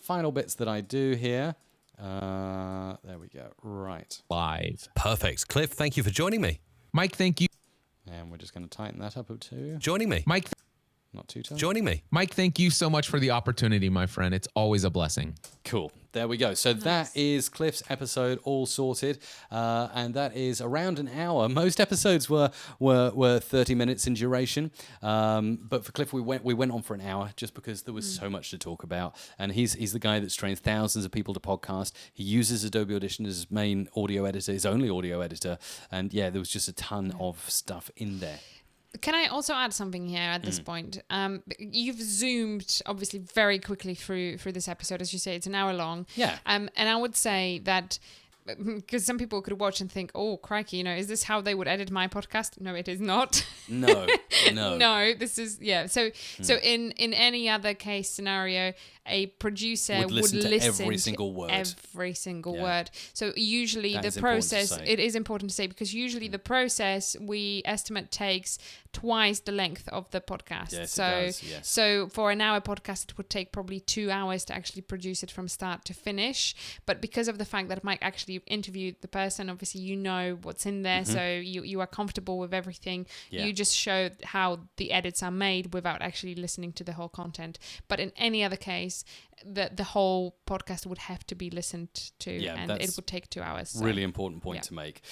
A: final bits that I do here. There we go. Right.
E: Live.
C: Perfect. Cliff, thank you for joining me.
E: Mike, thank you.
A: And we're just going to tighten that up too.
C: Joining me.
E: Mike,
A: Not too tight.
C: joining me.
E: Mike, thank you so much for the opportunity, my friend. It's always a blessing.
A: Cool. There we go. So that is Cliff's episode all sorted, and that is around an hour. Most episodes were 30 minutes in duration, but for Cliff we went on for an hour just because there was so much to talk about. And he's the guy that's trained thousands of people to podcast. He uses Adobe Audition as his main audio editor, his only audio editor, and yeah, there was just a ton of stuff in there.
B: Can I also add something here at this point? You've zoomed obviously very quickly through this episode, as you say, it's an hour long.
A: Yeah.
B: And I would say that because some people could watch and think, oh, crikey, is this how they would edit my podcast? No, it is not.
A: No.
B: No, this is, So in any other case scenario, a producer would listen
A: to every single word.
B: Every single word. So usually
A: That
B: the
A: is important to
B: process,
A: say.
B: it is important to say, because usually the process we estimate takes twice the length of the podcast.
A: Yes, it does, yes.
B: So for an hour podcast, it would take probably 2 hours to actually produce it from start to finish. But because of the fact that Mike actually interviewed the person, obviously you know what's in there, so you are comfortable with everything.
A: Yeah.
B: You just show how the edits are made without actually listening to the whole content. But in any other case, the whole podcast would have to be listened to, and it would take 2 hours. So.
A: Really important point to make.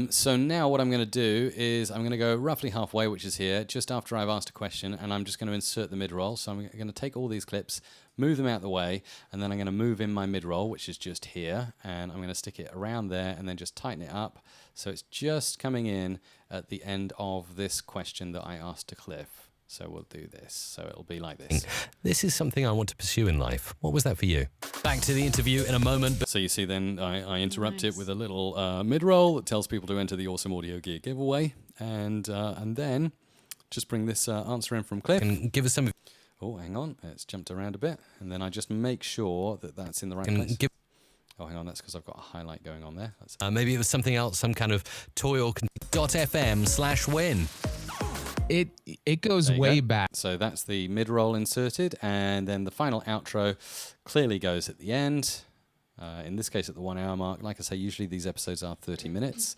A: So now what I'm going to do is I'm going to go roughly halfway, which is here, just after I've asked a question, and I'm just going to insert the mid-roll. So I'm going to take all these clips, move them out the way, and then I'm going to move in my mid-roll, which is just here, and I'm going to stick it around there and then just tighten it up. So it's just coming in at the end of this question that I asked to Cliff. So we'll do this. So it'll be like this.
C: This is something I want to pursue in life. What was that for you? Back to the interview in a moment.
A: So you see then I interrupt it with a little mid-roll that tells people to enter the Awesome Audio Gear giveaway. And then just bring this answer in from Cliff.
C: And give us some.
A: Oh, hang on. It's jumped around a bit. And then I just make sure that that's in the right place. Oh, hang on. That's because I've got a highlight going on there.
C: Maybe it was something else, some kind of toy or .fm/win.
E: It goes way back.
A: So that's the mid-roll inserted, and then the final outro clearly goes at the end. In this case, at the 1 hour mark. Like I say, usually these episodes are 30 minutes.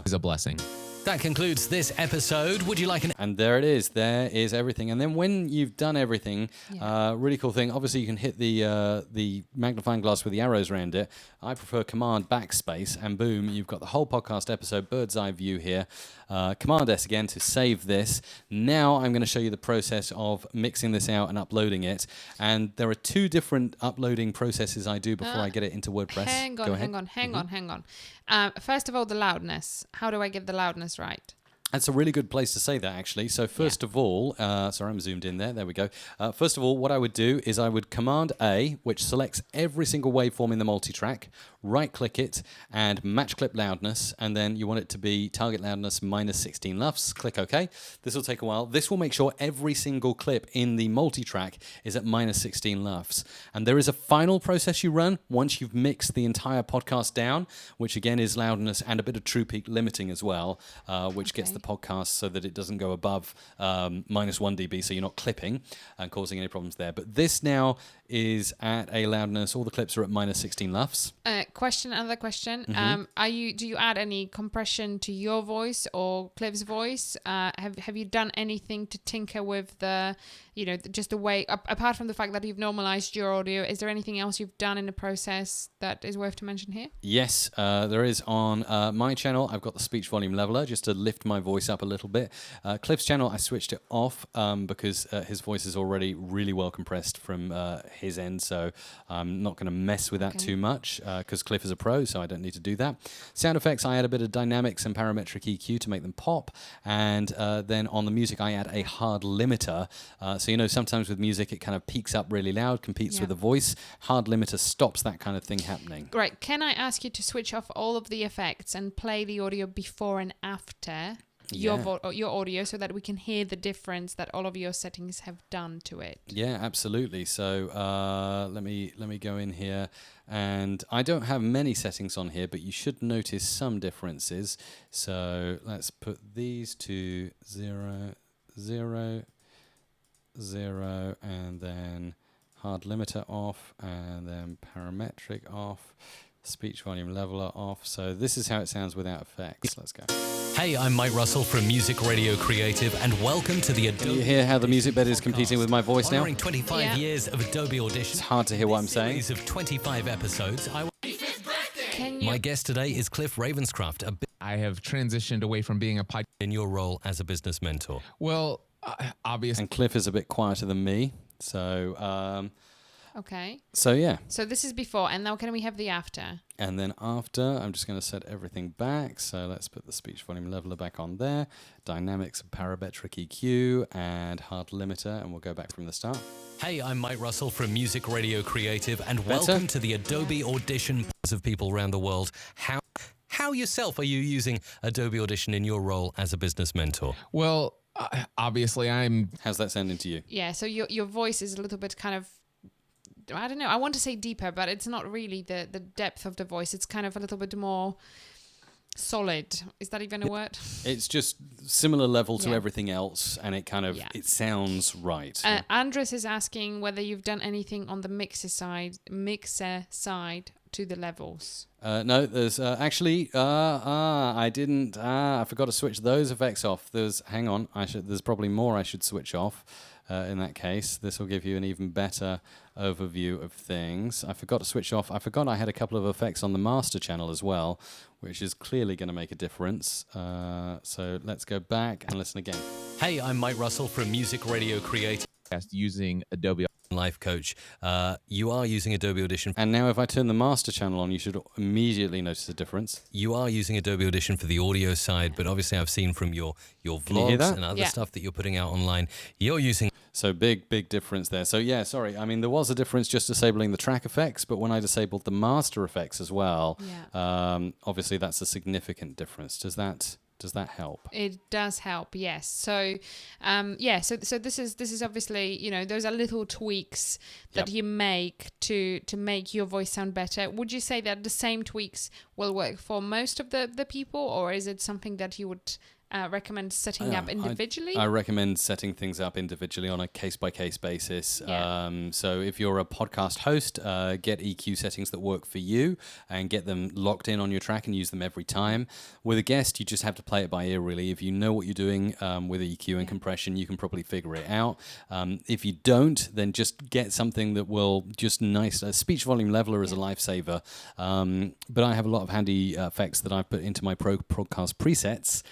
E: Is a blessing.
C: That concludes this episode. Would you like an...
A: And there it is. There is everything. And then when you've done everything, really cool thing. Obviously, you can hit the magnifying glass with the arrows around it. I prefer Command Backspace, and boom, you've got the whole podcast episode, bird's eye view here. Command S again to save this. Now I'm going to show you the process of mixing this out and uploading it. And there are 2 different uploading processes I do before I get it into WordPress.
B: Hang on. First of all, the loudness. How do I get the loudness right?
A: That's a really good place to say that, actually. So first of all, sorry, I'm zoomed in there. There we go. First of all, what I would do is I would Command A, which selects every single waveform in the multitrack, right-click it, and match clip loudness, and then you want it to be target loudness minus 16 LUFS. Click OK. This will take a while. This will make sure every single clip in the multitrack is at minus 16 LUFS. And there is a final process you run once you've mixed the entire podcast down, which again is loudness and a bit of true peak limiting as well, which gets the podcast so that it doesn't go above minus 1 dB, so you're not clipping and causing any problems there. But this now is at a loudness, all the clips are at minus 16 LUFS.
B: Another question. Do you add any compression to your voice or Cliff's voice? Have you done anything to tinker with the, just the way, apart from the fact that you've normalized your audio, is there anything else you've done in the process that is worth to mention here?
A: Yes, there is on my channel. I've got the speech volume leveler just to lift my voice up a little bit. Cliff's channel, I switched it off because his voice is already really well compressed from his end, so I'm not going to mess with that too much because Cliff is a pro, so I don't need to do that. Sound effects, I add a bit of dynamics and parametric EQ to make them pop, and then on the music I add a hard limiter. So sometimes with music it kind of peaks up really loud, competes with the voice. Hard limiter stops that kind of thing happening.
B: Right, can I ask you to switch off all of the effects and play the audio before and after your audio so that we can hear the difference that all of your settings have done to it?
A: Yeah, absolutely. So let me go in here, and I don't have many settings on here, but you should notice some differences. So let's put these to 0, 0, 0, and then hard limiter off, and then parametric off, speech volume leveler off. So this is how it sounds without effects. Let's go.
C: Hey, I'm Mike Russell from Music Radio Creative, and welcome to the Adobe.
A: Can you hear how the music bed is competing with my voice now?
C: Honoring 25
B: Yeah.
C: years of Adobe Audition.
A: It's hard to hear what I'm saying.
C: Series of 25 episodes.
D: 25th birthday.
B: Can you?
C: My guest today is Cliff Ravenscraft, a bit
E: I have transitioned away from being a podcast.
C: in your role as a business mentor.
E: Well, obviously,
A: And Cliff is a bit quieter than me. So,
B: Okay.
A: yeah.
B: So this is before, and now can we have the after?
A: And then after, I'm just going to set everything back. So let's put the speech volume leveler back on there. Dynamics, parametric EQ, and hard limiter. And we'll go back from the start.
C: Hey, I'm Mike Russell from Music Radio Creative, and
A: Better?
C: welcome to the Adobe Audition of people around the world. How yourself are you using Adobe Audition in your role as a business mentor?
E: well, obviously, I'm
A: How's that sounding to you?
B: Yeah. So your voice is a little bit kind of. I don't know. I want to say deeper, but it's not really the depth of the voice. It's kind of a little bit more solid. Is that even a word?
A: It's just similar level to
B: Yeah.
A: everything else, and it kind of it sounds right.
B: Andres is asking whether you've done anything on the mixer side to the levels.
A: No, there's actually I didn't. I forgot to switch those effects off. Hang on. There's probably more I should switch off. In that case, this will give you an even better overview of things. I forgot to switch off. I forgot I had a couple of effects on the master channel as well, which is clearly going to make a difference. So let's go back and listen again.
C: Hey, I'm Mike Russell from Music Radio Creative,
E: using Adobe.
C: life coach. You are using Adobe Audition.
A: And now if I turn the master channel on, you should immediately notice a difference.
C: You are using Adobe Audition for the audio side, but obviously I've seen from your
A: you hear
C: vlogs
A: that?
C: and other
B: Yeah.
C: stuff that you're putting out online, you're using
A: So big difference there. So yeah, sorry. I mean, there was a difference just disabling the track effects, but when I disabled the master effects as well, obviously that's a significant difference. Does that help?
B: It does help, yes. So, So this is obviously, those are little tweaks that
A: Yep.
B: you make to make your voice sound better. Would you say that the same tweaks will work for most of the people, or is it something that you would recommend setting up individually?
A: I recommend setting things up individually on a case-by-case basis.
B: Yeah.
A: So if you're a podcast host, get EQ settings that work for you and get them locked in on your track and use them every time. With a guest, you just have to play it by ear, really. If you know what you're doing with EQ and compression, you can probably figure it out. If you don't, then just get something that will just nice. A speech volume leveler is a lifesaver. But I have a lot of handy effects that I've put into my podcast presets.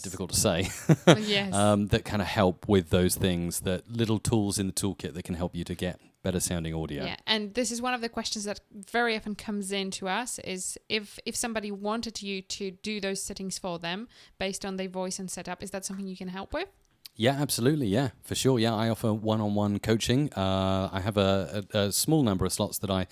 A: Difficult to say,
B: Yes.
A: that kind of help with those things, that little tools in the toolkit that can help you to get better sounding audio.
B: Yeah, and this is one of the questions that very often comes in to us is if somebody wanted you to do those settings for them based on their voice and setup, is that something you can help with?
A: Yeah, absolutely. Yeah, for sure. Yeah, I offer one-on-one coaching. I have a small number of slots that I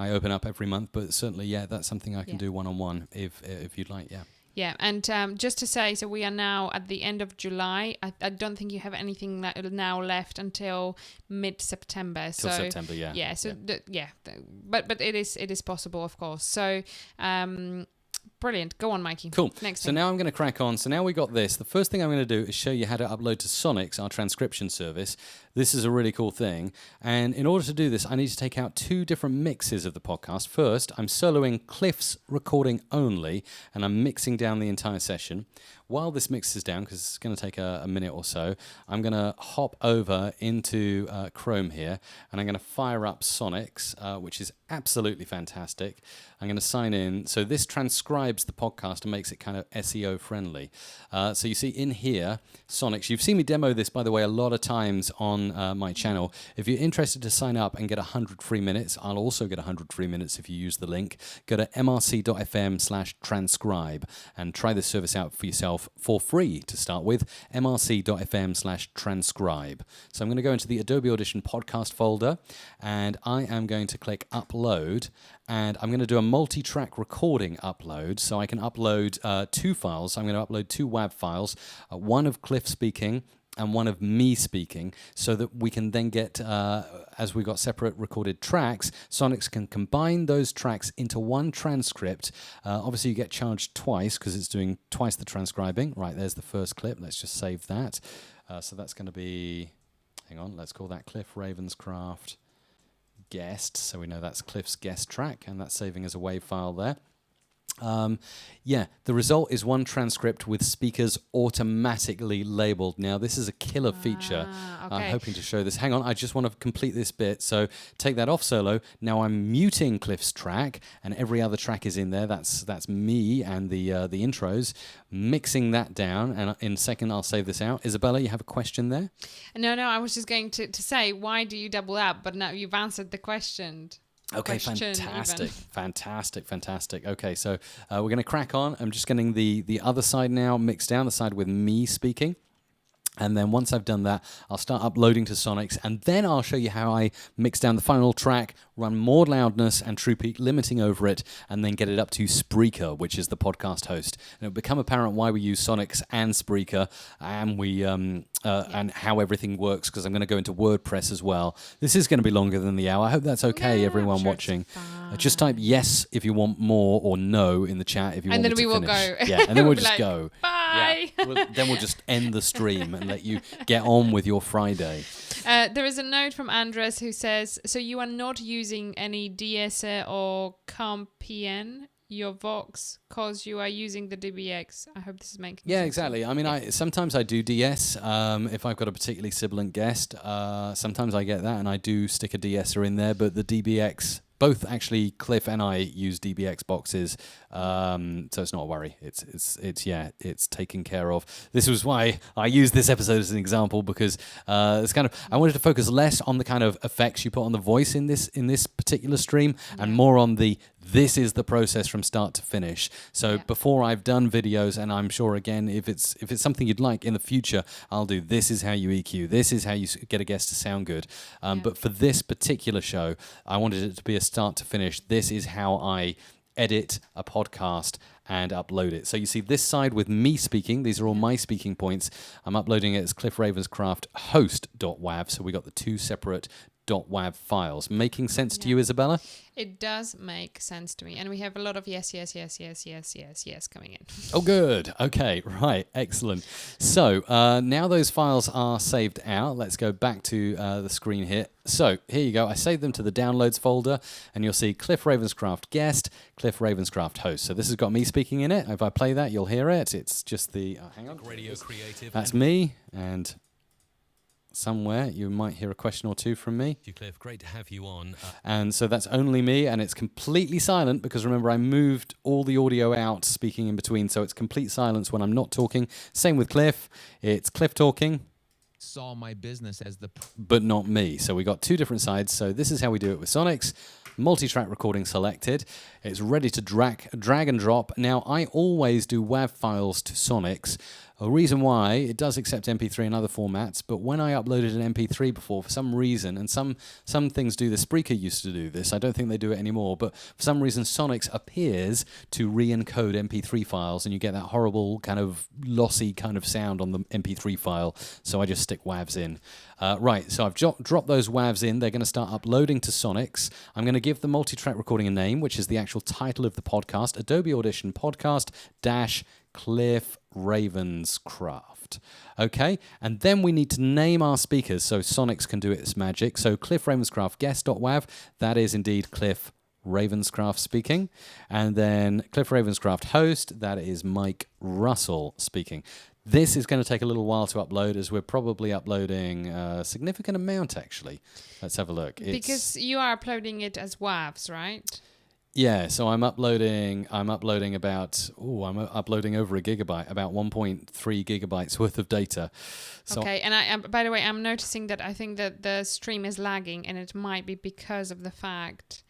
A: open up every month, but certainly, yeah, that's something I can do one-on-one if you'd like. Yeah.
B: Yeah, and just to say, so we are now at the end of July. I don't think you have anything now left until mid-September.
A: Till September, yeah.
B: Yeah, so but it is possible, of course. So brilliant. Go on, Mikey.
A: Cool.
B: Next
A: So
B: thing.
A: now I'm going to crack on. So now we got this. The first thing I'm going to do is show you how to upload to Sonics, our transcription service. This is a really cool thing. And in order to do this, I need to take out two different mixes of the podcast. First, I'm soloing Cliff's recording only, and I'm mixing down the entire session. While this mixes down, because it's going to take a minute or so, I'm going to hop over into Chrome here, and I'm going to fire up Sonics, which is absolutely fantastic. I'm going to sign in. So this transcribes the podcast and makes it kind of SEO friendly. So you see in here, Sonics. You've seen me demo this, by the way, a lot of times on my channel. If you're interested to sign up and get 100 free minutes, I'll also get 100 free minutes if you use the link. Go to mrc.fm/transcribe and try this service out for yourself for free to start with. mrc.fm/transcribe. So I'm going to go into the Adobe Audition podcast folder, and I am going to click upload, and I'm going to do a multi-track recording upload. So I can upload two files. I'm going to upload two WAV files, one of Cliff speaking and one of me speaking, so that we can then get, as we've got separate recorded tracks, Sonics can combine those tracks into one transcript. Obviously, you get charged twice because it's doing twice the transcribing. Right, there's the first clip. Let's just save that. So that's going to be, hang on, let's call that Cliff Ravenscraft guest. So we know that's Cliff's guest track, and that's saving as a WAV file there. The result is one transcript with speakers automatically labeled. Now, this is a killer feature.
B: Okay.
A: I'm hoping to show this. Hang on, I just want to complete this bit. So take that off solo. Now I'm muting Cliff's track, and every other track is in there. That's me and the intros. Mixing that down, and in a second I'll save this out. Isabella, you have a question there?
B: No, I was just going to say, why do you double up? But now you've answered the question.
A: Okay, fantastic. Okay, so we're going to crack on. I'm just getting the other side now mixed down, the side with me speaking. And then once I've done that, I'll start uploading to Sonics, and then I'll show you how I mix down the final track, run more loudness and true peak limiting over it, and then get it up to Spreaker, which is the podcast host. And it'll become apparent why we use Sonics and Spreaker, and and how everything works, because I'm going to go into WordPress as well. This is going to be longer than the hour. I hope that's okay, everyone watching. Just type yes if you want more, or no in the chat if you want me to finish.
B: And then we will go.
A: Yeah, and then we'll just
B: like,
A: go.
B: Bye.
A: Yeah. Then we'll just end the stream and let you get on with your Friday.
B: There is a note from Andres who says, so you are not using any DSR or CompN, your Vox, because you are using the DBX. I hope this is making sense.
A: Yeah, exactly. I mean, sometimes I do DS if I've got a particularly sibilant guest. Sometimes I get that, and I do stick a DSer in there, but the DBX... Both actually, Cliff and I use DBX boxes, so it's not a worry. It's taken care of. This was why I used this episode as an example, because it's kind of, I wanted to focus less on the kind of effects you put on the voice in this particular stream, and more on this is the process from start to finish. So before I've done videos, and I'm sure again, if it's something you'd like in the future, I'll do this is how you EQ, this is how you get a guest to sound good. But for this particular show, I wanted it to be a start to finish. This is how I edit a podcast and upload it. So you see this side with me speaking, these are all my speaking points. I'm uploading it as Cliff Ravenscraft host.wav, so we got the two separate .wav files. Making sense to you, Isabella?
B: It does make sense to me. And we have a lot of yes coming in.
A: Oh, good. Okay, right. Excellent. So now those files are saved out. Let's go back to the screen here. So here you go. I saved them to the downloads folder, and you'll see Cliff Ravenscraft guest, Cliff Ravenscraft host. So this has got me speaking in it. If I play that, you'll hear it. It's just the... hang on.
C: Radio creative.
A: That's me, and... somewhere you might hear a question or two from me.
C: Thank you, Cliff. Great to have you on.
A: And so that's only me, and it's completely silent because remember I moved all the audio out, speaking in between, so it's complete silence when I'm not talking. Same with Cliff. It's Cliff talking.
E: Saw my business as the...
A: but not me. So we got two different sides. So this is how we do it with Sonics. Multi-track recording selected. It's ready to drag and drop. Now, I always do WAV files to Sonics. A reason why, it does accept MP3 and other formats, but when I uploaded an MP3 before, for some reason, and some things do this, Spreaker used to do this, I don't think they do it anymore, but for some reason Sonics appears to re-encode MP3 files, and you get that horrible kind of lossy kind of sound on the MP3 file, so I just stick WAVs in. Right, so I've dropped those WAVs in. They're going to start uploading to Sonics. I'm going to give the multi-track recording a name, which is the actual title of the podcast, Adobe Audition Podcast - Cliff Ravenscraft. Okay, and then we need to name our speakers so Sonics can do its magic. So Cliff Ravenscraft guest.wav, that is indeed Cliff Ravenscraft speaking. And then Cliff Ravenscraft host, that is Mike Russell speaking. This is going to take a little while to upload, as we're probably uploading a significant amount, actually. Let's have a look.
B: Because you are uploading it as WAVs, right?
A: Yeah, so I'm uploading about, I'm uploading over a gigabyte, about 1.3 gigabytes worth of data. So
B: okay, and I by the way, I'm noticing that I think that the stream is lagging, and it might be because of the fact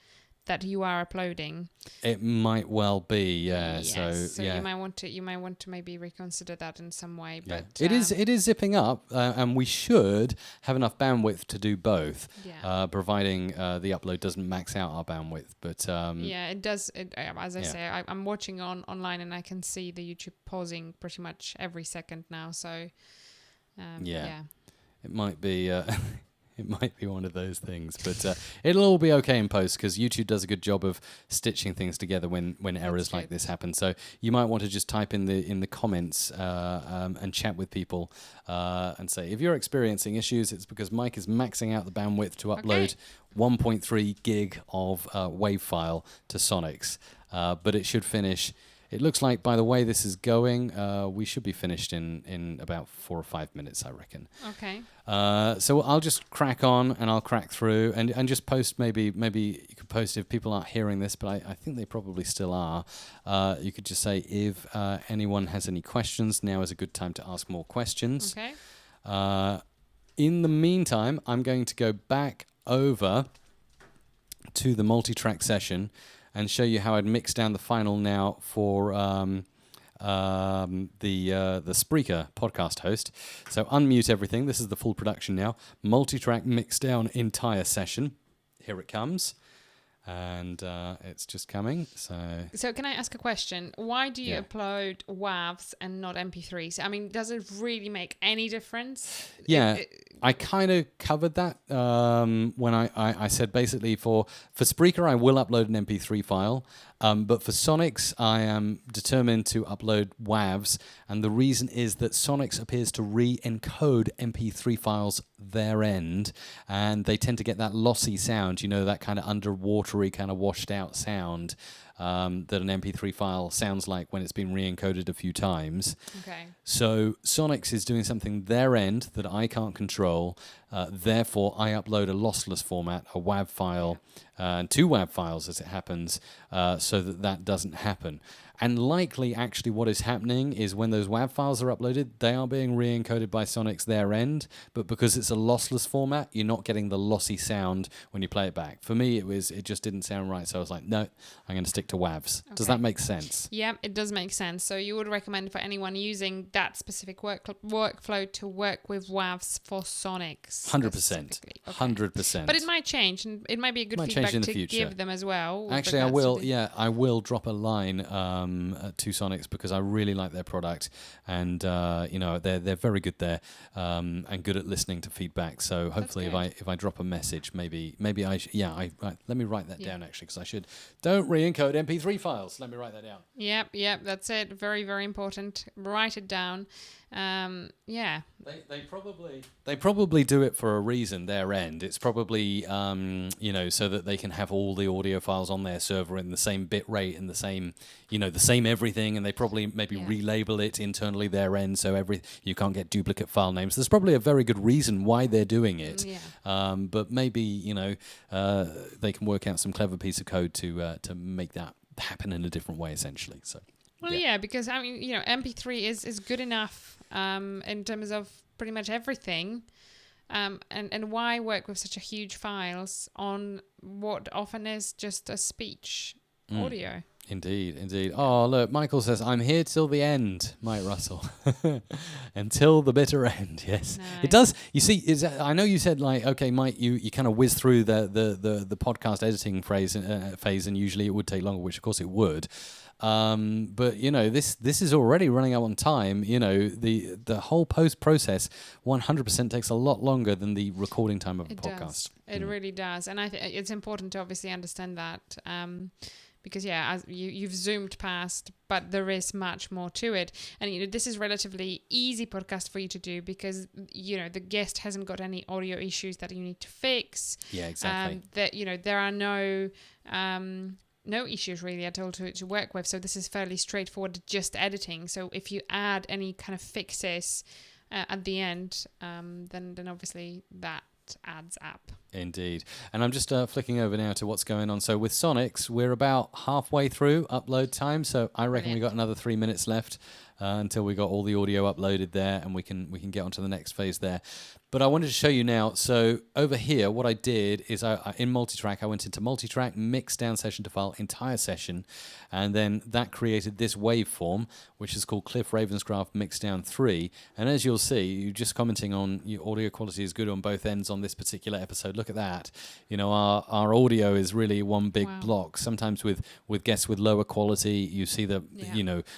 B: that you are uploading.
A: It might well be, yeah.
B: Yes,
A: So yeah.
B: you might want to maybe reconsider that in some way.
A: Yeah.
B: But
A: It is zipping up, and we should have enough bandwidth to do both,
B: Yeah.
A: providing the upload doesn't max out our bandwidth. But
B: yeah, it does. As I say, I'm watching online, and I can see the YouTube pausing pretty much every second now. So
A: yeah, it might be. It might be one of those things, but it'll all be okay in post because YouTube does a good job of stitching things together when errors like this happen. So you might want to just type in the comments and chat with people and say, if you're experiencing issues, it's because Mike is maxing out the bandwidth to upload 1.3 gig of WAV file to Sonics, but it should finish. It looks like, by the way this is going, we should be finished in about 4 or 5 minutes, I reckon.
B: Okay.
A: So I'll just crack on and I'll crack through and just post. Maybe you could post if people aren't hearing this, but I think they probably still are. You could just say if anyone has any questions, now is a good time to ask more questions.
B: Okay.
A: In the meantime, I'm going to go back over to the multi-track session and show you how I'd mix down the final now for the Spreaker podcast host. So unmute everything. This is the full production now. Multi-track mix down entire session. Here it comes. And it's just coming. So
B: can I ask a question? Why do you upload WAVs and not MP3s? I mean, does it really make any difference?
A: Yeah, I kind of covered that when I said basically for Spreaker I will upload an MP3 file, but for Sonics I am determined to upload WAVs, and the reason is that Sonics appears to re-encode MP3 files their end, and they tend to get that lossy sound, that kind of underwatery, kind of washed out sound that an MP3 file sounds like when it's been re-encoded a few times.
B: Okay.
A: So Sonics is doing something their end that I can't control. Therefore, I upload a lossless format, a WAV file, and 2 WAV files as it happens, so that doesn't happen. And likely, actually, what is happening is when those WAV files are uploaded, they are being re-encoded by Sonics their end, but because it's a lossless format, you're not getting the lossy sound when you play it back. For me, it just didn't sound right, so I was like, no, I'm going to stick to WAVs. Okay. Does that make sense?
B: Yeah, it does make sense. So you would recommend for anyone using that specific workflow to work with WAVs for Sonics?
A: 100%. Okay. 100%.
B: But it might change, and it might be a good feedback to give them as well.
A: Actually, I will. Yeah, I will drop a line to Sonics because I really like their product, and they're very good there and good at listening to feedback. So hopefully, if I drop a message, maybe let me write that down actually, because I should. Don't re-encode MP3 files. Let me write that down.
B: Yep, that's it. Very, very important. Write it down.
A: They probably do it for a reason. Their end. It's probably so that they can have all the audio files on their server in the same bit rate and the same everything, and they probably maybe relabel it internally their end so you can't get duplicate file names. There's probably a very good reason why they're doing it. But maybe they can work out some clever piece of code to make that happen in a different way, essentially. So.
B: Well, because I mean, MP3 is good enough in terms of pretty much everything, and why work with such a huge files on what often is just a speech audio?
A: Indeed. Oh, look, Michael says, I'm here till the end, Mike Russell. Until the bitter end, yes. No. It does. You see, I know you said, like, okay, Mike, you kind of whiz through the podcast editing phase, and usually it would take longer, which of course it would. But this is already running out on time. The whole post process 100% takes a lot longer than the recording time of a podcast.
B: It really does, and I think it's important to obviously understand that. Because as you've zoomed past, but there is much more to it, and this is relatively easy podcast for you to do because the guest hasn't got any audio issues that you need to fix.
A: Yeah, exactly.
B: There are no issues really at all to work with. So this is fairly straightforward, just editing. So if you add any kind of fixes at the end, then obviously that adds up.
A: Indeed. And I'm just flicking over now to what's going on. So with Sonics, we're about halfway through upload time. So I reckon we got another 3 minutes left until we got all the audio uploaded there, and we can get onto the next phase there. But I wanted to show you now. So over here, what I did is in multitrack, I went into multitrack, mix down session to file, entire session, and then that created this waveform, which is called Cliff Ravenscraft Mixdown 3. And as you'll see, you're just commenting on your audio quality is good on both ends on this particular episode. Look at that. Our audio is really one big block. Sometimes with guests with lower quality, you see that,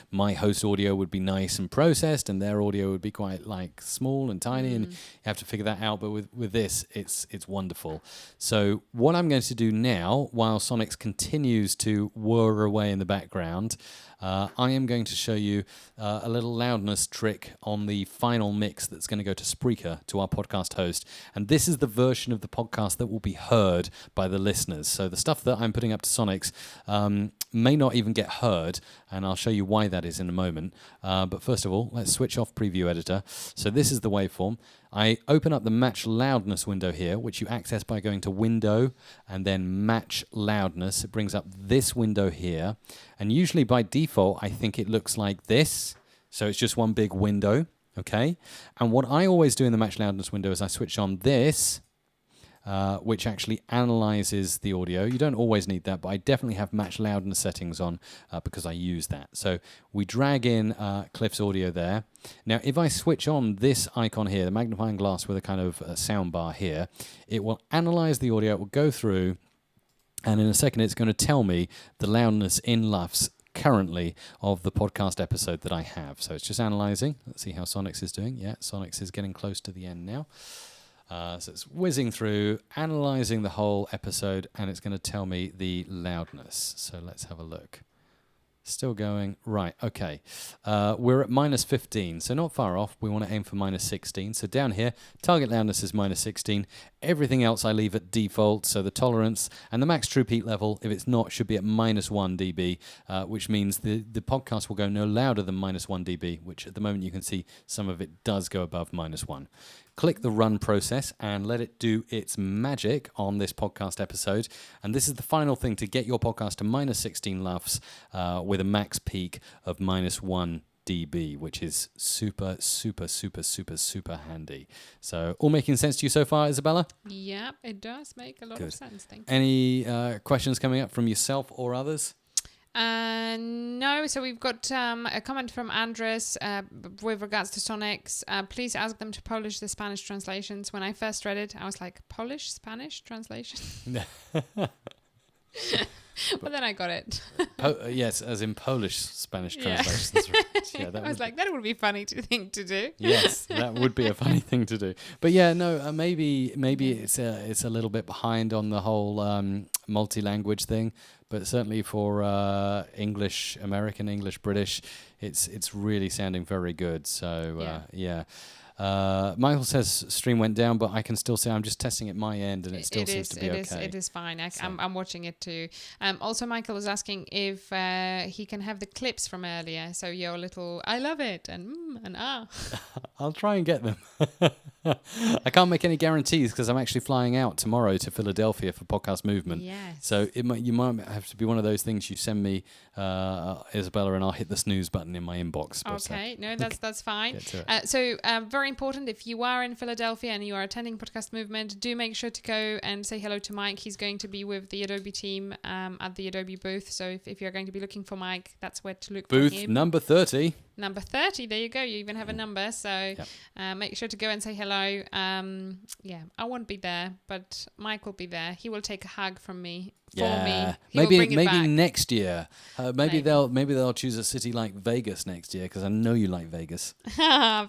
A: my host audio would be nice and processed, and their audio would be quite like small and tiny, and you have to to figure that out, but with this, it's wonderful. So what I'm going to do now, while Sonics continues to whir away in the background, I am going to show you a little loudness trick on the final mix that's going to go to Spreaker, to our podcast host. And this is the version of the podcast that will be heard by the listeners. So the stuff that I'm putting up to Sonics may not even get heard, and I'll show you why that is in a moment. But first of all, let's switch off Preview Editor. So this is the waveform. I open up the Match Loudness window here, which you access by going to Window and then Match Loudness. It brings up this window here. And usually by default, I think it looks like this. So it's just one big window, okay? And what I always do in the Match Loudness window is I switch on this, which actually analyzes the audio. You don't always need that, but I definitely have Match Loudness settings on because I use that. So we drag in Cliff's audio there. Now, if I switch on this icon here, the magnifying glass with a kind of sound bar here, it will analyze the audio, it will go through, and in a second it's going to tell me the loudness in LUFS currently of the podcast episode that I have. So it's just analyzing. Let's see how Sonics is doing. Yeah, Sonics is getting close to the end now. So it's whizzing through, analyzing the whole episode, and it's going to tell me the loudness. So let's have a look. Still going. Right, okay. We're at -15, so not far off. We want to aim for -16. So down here, target loudness is -16. Everything else I leave at default, so the tolerance and the max true peak level, if it's not, should be at -1 dB, which means the podcast will go no louder than -1 dB, which at the moment you can see some of it does go above -1. Click the run process and let it do its magic on this podcast episode. And this is the final thing to get your podcast to -16 LUFS with a max peak of -1 dB, which is super, super, super, super, super handy. So all making sense to you so far, Isabella?
B: Yeah, it does make a lot of sense. Thank you.
A: Any questions coming up from yourself or others?
B: No, so we've got a comment from Andres with regards to Sonics. Please ask them to polish the Spanish translations. When I first read it, I was like, Polish Spanish translation? But then I got it.
A: Yes, as in Polish Spanish translations. Right. Yeah,
B: I was like, that would be funny to do.
A: Yes, that would be a funny thing to do. But yeah, no, maybe it's a little bit behind on the whole multi-language thing. But certainly for English, American, English, British, it's really sounding very good. So yeah. Michael says stream went down, but I can still say I'm just testing at my end, and it still seems to be okay.
B: It is fine. I'm watching it too. Also, Michael was asking if he can have the clips from earlier. So your little "I love it" and ah.
A: I'll try and get them. I can't make any guarantees because I'm actually flying out tomorrow to Philadelphia for Podcast Movement.
B: Yes.
A: So you might have to be one of those things you send me, Isabella, and I'll hit the snooze button in my inbox.
B: Okay, no, that's fine.
A: Get to
B: So very important, if you are in Philadelphia and you are attending Podcast Movement, do make sure to go and say hello to Mike. He's going to be with the Adobe team at the Adobe booth. So if you're going to be looking for Mike, that's where to look for him.
A: Booth number 30.
B: Number 30, there you go. You even have a number. So make sure to go and say hello. I won't be there, but Mike will be there. He will take a hug from me. Me.
A: Maybe next year. Maybe they'll choose a city like Vegas next year because I know you like Vegas.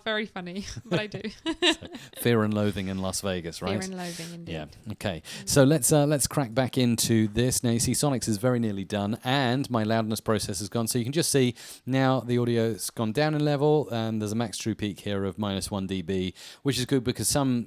B: Very funny, but I do.
A: So, Fear and Loathing in Las Vegas, right?
B: Fear and Loathing, indeed.
A: Yeah. Okay. So let's crack back into this. Now you see Sonics is very nearly done, and my loudness process is gone. So you can just see now the audio's gone down in level, and there's a max true peak here of -1 dB, which is good because some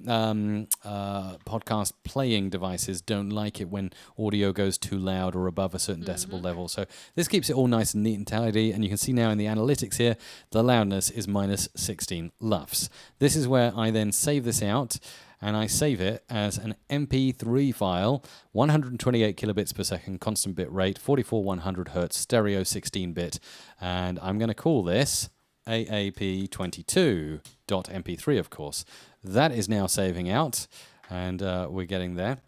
A: podcast playing devices don't like it when audio goes too loud or above a certain decibel level. So this keeps it all nice and neat and tidy, and you can see now in the analytics here the loudness is -16 LUFS. This is where I then save this out, and I save it as an MP3 file, 128 kilobits per second, constant bit rate, 44/100 hertz, stereo 16-bit, and I'm going to call this AAP22.mp3, of course. That is now saving out, and we're getting there.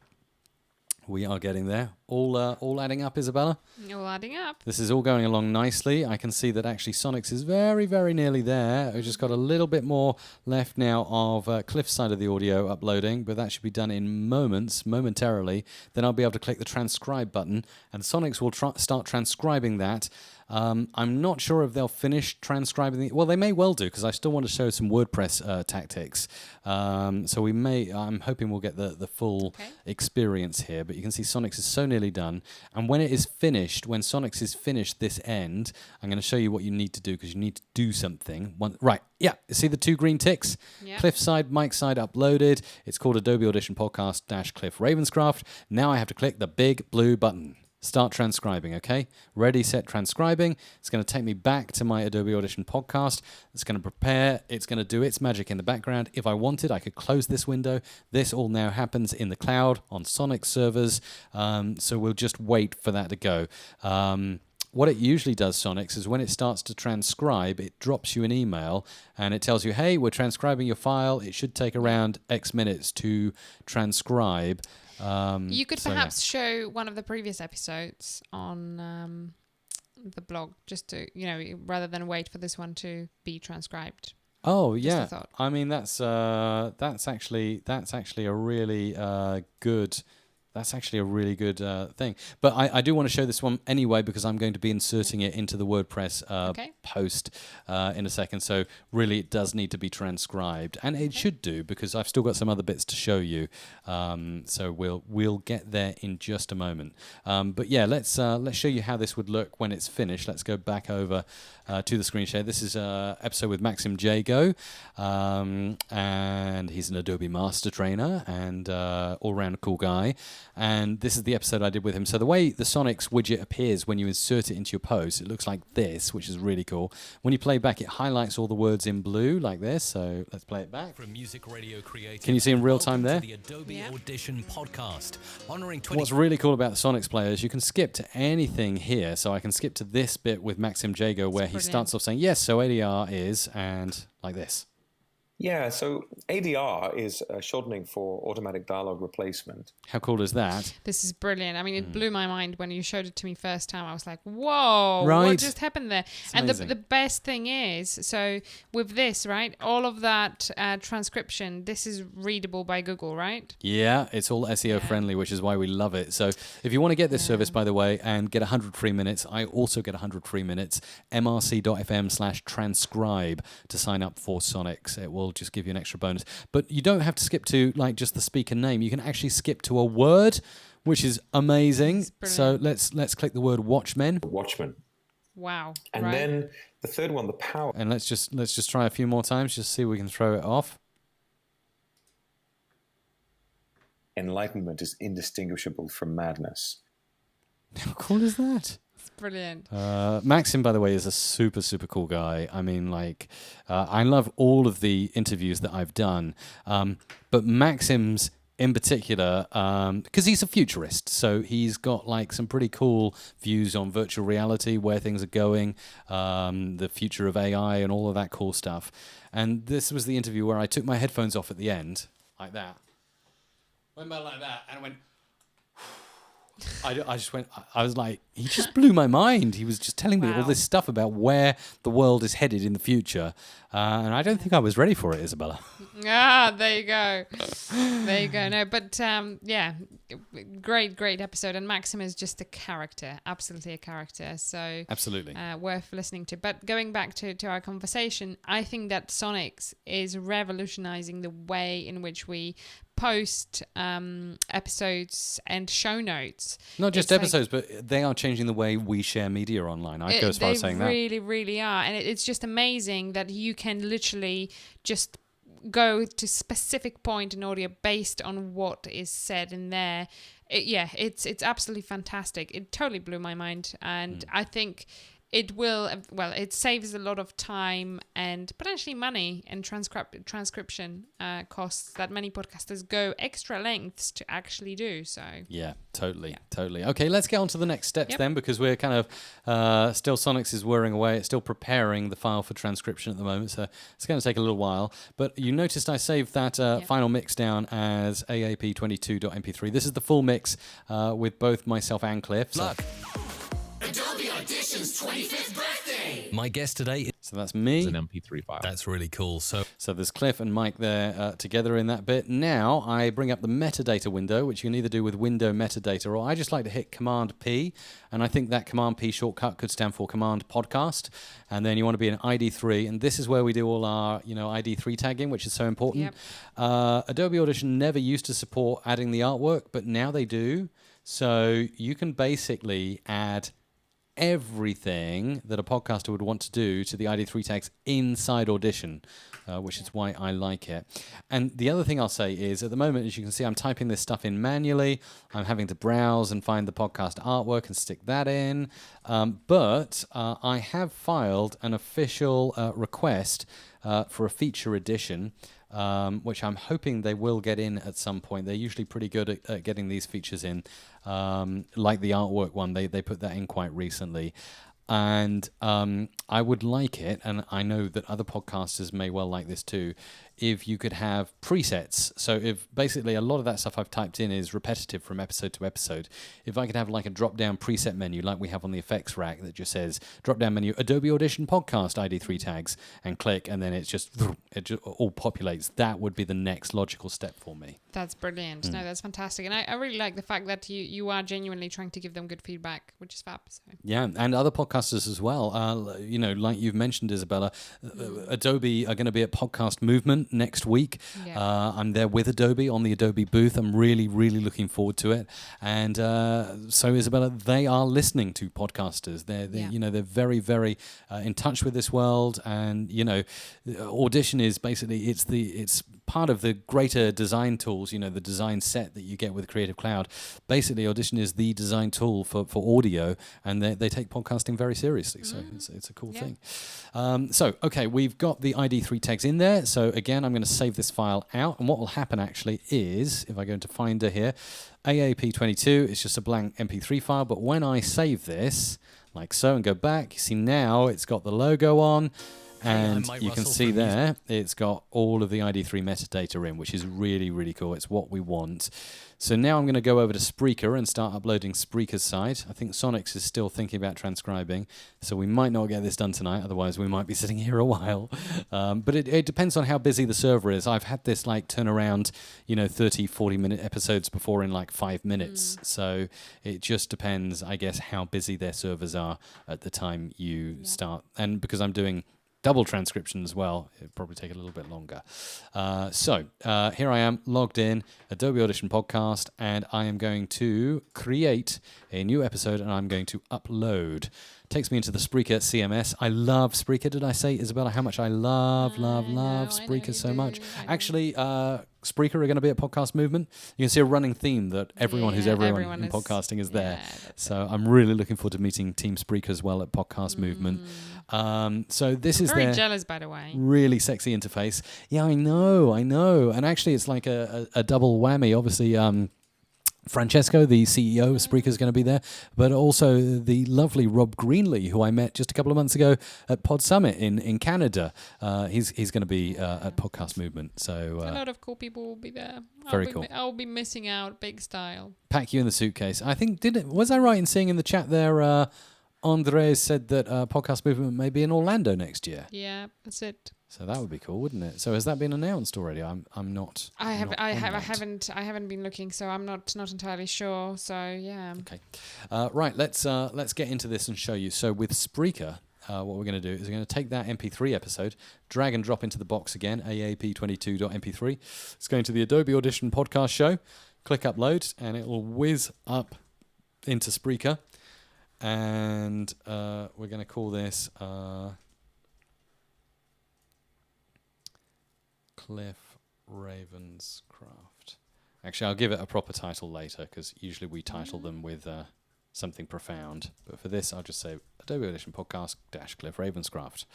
A: We are getting there. All adding up, Isabella?
B: All adding up.
A: This is all going along nicely. I can see that actually Sonics is very, very nearly there. We've just got a little bit more left now of Cliff's side of the audio uploading, but that should be done in momentarily. Then I'll be able to click the transcribe button, and Sonics will start transcribing that I'm not sure if they'll finish transcribing the... Well, they may well do, because I still want to show some WordPress tactics. So we may... I'm hoping we'll get the full experience here, but you can see Sonics is so nearly done. And when it is finished, when Sonics is finished this end, I'm going to show you what you need to do, because you need to do something. Right, yeah, see the 2 green ticks?
B: Yep.
A: Cliff side, Mike side uploaded. It's called Adobe Audition Podcast - Cliff Ravenscraft. Now I have to click the big blue button. Start transcribing, okay? Ready, set, transcribing. It's going to take me back to my Adobe Audition podcast. It's going to prepare. It's going to do its magic in the background. If I wanted, I could close this window. This all now happens in the cloud on Sonic servers. So we'll just wait for that to go. What it usually does, Sonics, is when it starts to transcribe, it drops you an email and it tells you, hey, we're transcribing your file. It should take around X minutes to transcribe.
B: You could perhaps show one of the previous episodes on the blog, just to, rather than wait for this one to be transcribed.
A: Oh
B: Just
A: yeah,
B: a thought.
A: I mean that's actually a really good. That's actually a really good thing. But I do want to show this one anyway, because I'm going to be inserting it into the WordPress post in a second. So really it does need to be transcribed. And it should do, because I've still got some other bits to show you. So we'll get there in just a moment. But yeah, let's show you how this would look when it's finished. Let's go back over to the screen share. This is an episode with Maxim Jago. And he's an Adobe Master Trainer and all-round cool guy. And this is the episode I did with him. So the way the Sonics widget appears when you insert it into your post, it looks like this, which is really cool. When you play back, it highlights all the words in blue like this. So let's play it back.
C: From music radio creative,
A: Can you see in real time there?
C: The Adobe Audition podcast, honoring
A: What's really cool about the Sonics player is you can skip to anything here. So I can skip to this bit with Maxim Jago where he starts off saying, yes, so ADR is, and like this.
F: Yeah, so ADR is shortening for automatic dialogue replacement.
A: How cool is that?
B: This is brilliant. I mean, it blew my mind when you showed it to me first time. I was like, whoa,
A: Right.
B: what just happened there?
A: It's
B: And
A: amazing.
B: the best thing is, so with this, right, all of that transcription, this is readable by Google, right?
A: Yeah, it's all SEO friendly, which is why we love it. So if you want to get this service, by the way, and get 100 free minutes, I also get 100 free minutes, mrc.fm/transcribe to sign up for Sonics. It will just give you an extra bonus. But you don't have to skip to like just the speaker name. You can actually skip to a word, which is amazing. So let's click the word Watchmen.
F: Watchmen.
B: Wow.
F: And
B: right?
F: then the third one, the power.
A: And let's just try a few more times, just see if we can throw it off.
F: Enlightenment is indistinguishable from madness.
A: How cool is that?
B: It's brilliant.
A: Maxim, by the way, is a super, super cool guy. I mean, like, I love all of the interviews that I've done. But Maxim's in particular, because he's a futurist. So he's got like some pretty cool views on virtual reality, where things are going, the future of AI and all of that cool stuff. And this was the interview where I took my headphones off at the end, like that. Went back like that, and I went... I just went, I was like, he just blew my mind. He was just telling me all this stuff about where the world is headed in the future. And I don't think I was ready for it, Isabella.
B: There you go. There you go. No, but yeah, great episode. And Maxim is just a character, absolutely a character. So
A: Absolutely.
B: Worth listening to. But going back to our conversation, I think that Sonics is revolutionizing the way in which we post episodes and show notes.
A: Not just
B: It's
A: episodes, but they are changing the way we share media online. I'd go as far as saying that.
B: They really, really are. And it's just amazing that you can literally just go to specific point in audio based on what is said in there. It's absolutely fantastic. It totally blew my mind. And I think it will, well, it saves a lot of time and potentially money and transcription costs that many podcasters go extra lengths to actually do. So
A: Yeah, totally. Okay, let's get on to the next steps then, because we're kind of still Sonics is whirring away. It's still preparing the file for transcription at the moment, so it's going to take a little while. But you noticed I saved that final mix down as AAP22.mp3. This is the full mix with both myself and Cliff. So.
D: Adobe Audition's 25th birthday. birthday.
C: My guest today is...
A: So that's
E: It's
A: me.
E: an MP3 file.
C: That's really cool. So
A: So there's Cliff and Mike there together in that bit. Now I bring up the metadata window, which you can either do with window metadata, or I just like to hit Command P, and I think that Command P shortcut could stand for Command Podcast, and then you want to be in ID3, and this is where we do all our ID3 tagging, which is so important.
B: Yep.
A: Adobe Audition never used to support adding the artwork, but now they do. So you can basically add everything that a podcaster would want to do to the ID3 tags inside Audition, which is why I like it. And the other thing I'll say is, at the moment, as you can see, I'm typing this stuff in manually. I'm having to browse and find the podcast artwork and stick that in. But I have filed an official request for a feature edition, which I'm hoping they will get in at some point. They're usually pretty good at getting these features in. Like the artwork one, they put that in quite recently. And I would like it, and I know that other podcasters may well like this too, if you could have presets. So if basically a lot of that stuff I've typed in is repetitive from episode to episode, if I could have like a drop-down preset menu like we have on the effects rack that just says drop-down menu Adobe Audition Podcast ID3 tags, and click, and then it just all populates, that would be the next logical step for me.
B: That's brilliant. No, that's fantastic. And I really like the fact that you are genuinely trying to give them good feedback, which is fab. So.
A: Yeah, and other podcasters as well. Like you've mentioned, Isabella, Adobe are going to be at Podcast Movement next week.
B: Yeah.
A: I'm there with Adobe on the Adobe booth. I'm really, really looking forward to it. And so, Isabella, they are listening to podcasters. They're very, very in touch with this world. And Audition is basically it's part of the greater design tools. The design set that you get with Creative Cloud. Basically, Audition is the design tool for audio, and they take podcasting very seriously. So it's a cool thing. Okay, we've got the ID3 tags in there. So again, I'm going to save this file out. And what will happen actually is, if I go into Finder here, AAP22 is just a blank MP3 file. But when I save this, like so, and go back, you see now it's got the logo on. And
C: Mike
A: you can
C: Russell
A: see
C: from
A: there, it's got all of the ID3 metadata in, which is really, really cool. It's what we want. So now I'm going to go over to Spreaker and start uploading Spreaker's side. I think Sonics is still thinking about transcribing, so we might not get this done tonight. Otherwise, we might be sitting here a while. But it depends on how busy the server is. I've had this turn around, 30, 40-minute episodes before in 5 minutes. So it just depends, I guess, how busy their servers are at the time you start. And because I'm doing double transcription as well, it'd probably take a little bit longer. So here I am logged in, Adobe Audition Podcast, and I am going to create a new episode, and I'm going to upload. Takes me into the Spreaker CMS. I love Spreaker. Did I say, Isabella, how much I love Spreaker so much? Actually, Spreaker are going to be at Podcast Movement. You can see a running theme that everyone who's everyone in podcasting is there. So I'm really looking forward to meeting Team Spreaker as well at Podcast Movement. So this is
B: very jealous, by the way.
A: Really sexy interface. Yeah, I know. And actually, it's like a double whammy. Obviously, Francesco, the CEO of Spreaker, is going to be there, but also the lovely Rob Greenlee, who I met just a couple of months ago at Pod Summit in Canada. He's going to be at Podcast Movement. So
B: a lot of cool people will be there.
A: Very cool.
B: I'll be missing out big style.
A: Pack you in the suitcase. I think, was I right in seeing in the chat there, Andres said that Podcast Movement may be in Orlando next year.
B: Yeah, that's it.
A: So that would be cool, wouldn't it? So has that been announced already? I'm not.
B: I haven't been looking, so I'm not entirely sure. So yeah.
A: Okay, right. Let's get into this and show you. So with Spreaker, what we're going to do is we're going to take that MP3 episode, drag and drop into the box again, AAP22.mp3. It's going to the Adobe Audition podcast show. Click upload, and it will whiz up into Spreaker. And we're going to call this Cliff Ravenscraft. Actually, I'll give it a proper title later, because usually we title them with something profound. But for this, I'll just say Adobe Audition Podcast -- Cliff Ravenscraft.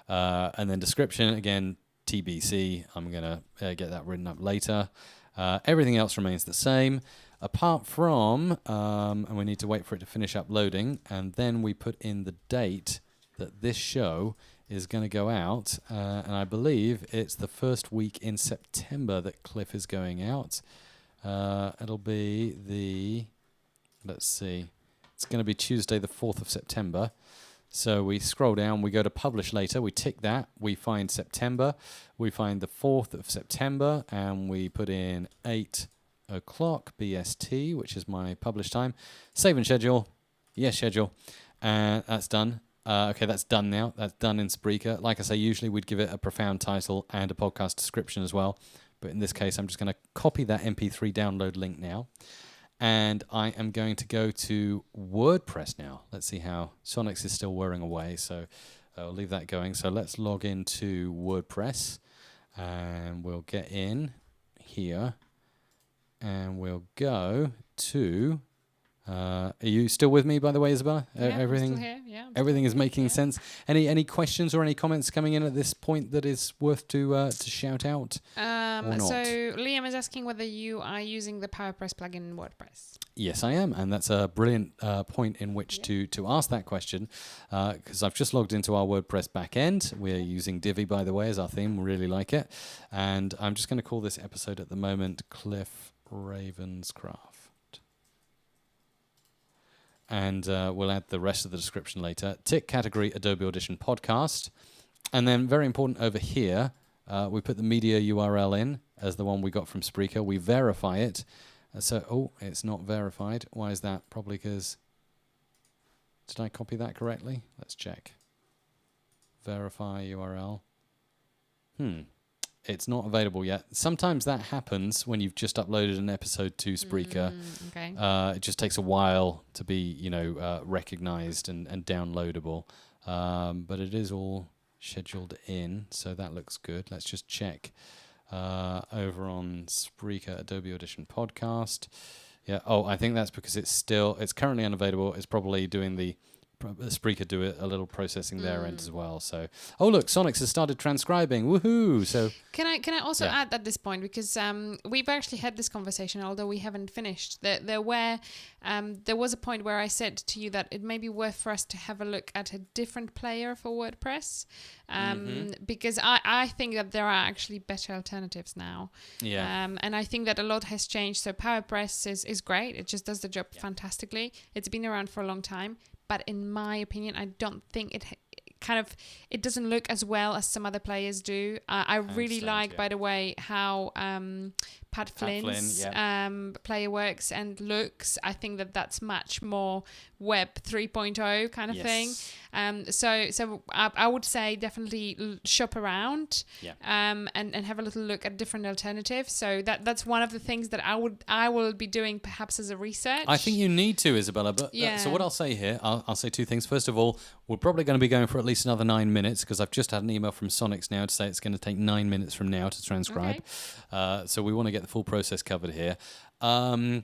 A: And then description, again, TBC. I'm going to get that written up later. Everything else remains the same, apart from, and we need to wait for it to finish uploading, and then we put in the date that this show is going to go out, and I believe it's the first week in September that Cliff is going out. It'll be let's see, it's going to be Tuesday the 4th of September. So we scroll down, we go to publish later, we tick that, we find September, we find the 4th of September, and we put in 8 o'clock BST, which is my publish time. Save and schedule. Yes, schedule. And that's done. Okay, that's done now. That's done in Spreaker. Like I say, usually we'd give it a profound title and a podcast description as well. But in this case, I'm just going to copy that MP3 download link now. And I am going to go to WordPress now. Let's see how Sonics is still whirring away. So I'll leave that going. So let's log into WordPress. And we'll get in here. And we'll go to... are you still with me, by the way, Isabella?
B: Yeah,
A: everything,
B: I'm still here. Yeah,
A: everything is making sense. Any questions or any comments coming in at this point that is worth to shout out? Or not?
B: So Liam is asking whether you are using the PowerPress plugin in WordPress.
A: Yes, I am, and that's a brilliant point in which to ask that question, because I've just logged into our WordPress backend. We're using Divi, by the way, as our theme. We really like it, and I'm just going to call this episode at the moment Cliff Ravenscraft. And we'll add the rest of the description later. Tick category Adobe Audition podcast. And then very important over here, we put the media URL in as the one we got from Spreaker. We verify it. It's not verified. Why is that? Probably because... Did I copy that correctly? Let's check. Verify URL. It's not available yet. Sometimes that happens when you've just uploaded an episode to Spreaker.
B: Okay.
A: It just takes a while to be, recognized and downloadable. But it is all scheduled in, so that looks good. Let's just check over on Spreaker Adobe Audition podcast. Yeah. Oh, I think that's because it's currently unavailable. It's probably doing the Spreaker do a little processing their end as well. So, look, Sonics has started transcribing. Woohoo! So,
B: can I also add at this point, because we've actually had this conversation, although we haven't finished. There was a point where I said to you that it may be worth for us to have a look at a different player for WordPress, because I think that there are actually better alternatives now.
A: Yeah.
B: And I think that a lot has changed. So PowerPress is great. It just does the job fantastically. It's been around for a long time. But in my opinion, I don't think it doesn't look as well as some other players do. I really like, by the way, how Pat Flynn's player works and looks. I think that's much more Web 3.0 kind of thing. So I would say definitely shop around and have a little look at different alternatives. So that's one of the things that I will be doing perhaps as a research.
A: I think you need to, Isabella. But so what I'll say here, I'll say two things. First of all, we're probably going to be going for at least another 9 minutes, because I've just had an email from Sonics now to say it's going to take 9 minutes from now to transcribe. Okay. So we want to get the full process covered here. The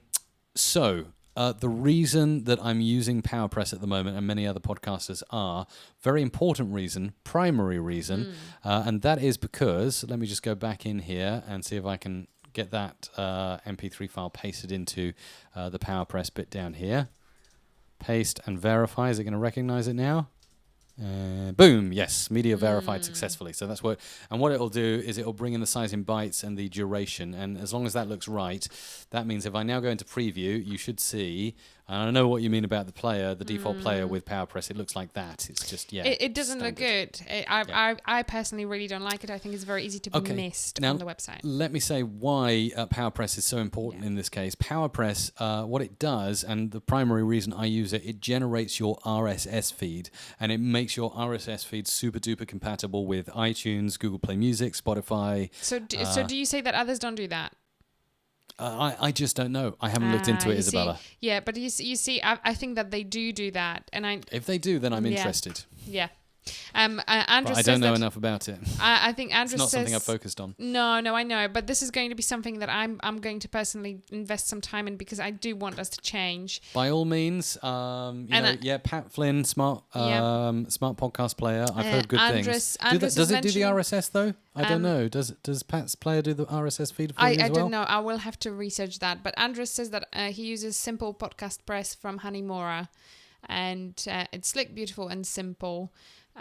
A: reason that I'm using PowerPress at the moment, and many other podcasters are, very important reason, primary reason, and that is because, let me just go back in here and see if I can get that MP3 file pasted into the PowerPress bit down here. Paste and verify. Is it going to recognize it now? Boom, yes, media verified successfully. So that's what it'll do is it'll bring in the size in bytes and the duration, and as long as that looks right, that means if I now go into preview, you should see, and I know what you mean about the player, the default player with PowerPress, it looks like that. It's just,
B: it doesn't look good. I personally really don't like it. I think it's very easy to be missed on the website.
A: Let me say why PowerPress is so important in this case. PowerPress, what it does, and the primary reason I use it, it generates your RSS feed, and it makes your RSS feed super duper compatible with iTunes, Google Play Music, Spotify.
B: So do you say that others don't do that?
A: I just don't know. I haven't looked into it, Isabella.
B: But you see, I think that they do that, and
A: if they do, then I'm interested.
B: Yeah. Andrew
A: but I don't know enough about it.
B: I think Andrew
A: it's not
B: says,
A: something I've focused on.
B: No, I know, but this is going to be something that I'm going to personally invest some time in, because I do want us to change.
A: By all means, Pat Flynn, smart podcast player. I've heard good things. Does it do the RSS though? I don't know. Does Pat's player do the RSS feed for you as well?
B: I don't know. I will have to research that. But Andres says that he uses Simple Podcast Press from Hanimura, and it's slick, beautiful, and simple.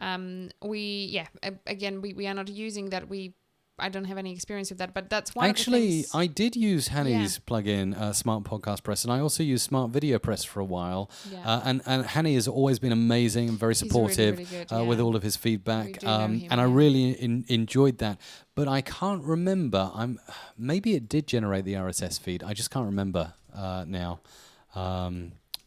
B: We are not using that. We I don't have any experience with that, but that's one
A: Actually,
B: of the things.
A: I did use Hanny's plugin, Smart Podcast Press, and I also used Smart Video Press for a while.
B: Yeah.
A: And Hanny has always been amazing and very
B: He's really,
A: supportive
B: really good,
A: with
B: yeah.
A: all of his feedback.
B: We do know him,
A: And I
B: yeah.
A: really enjoyed that. But I can't remember. Maybe it did generate the RSS feed. I just can't remember now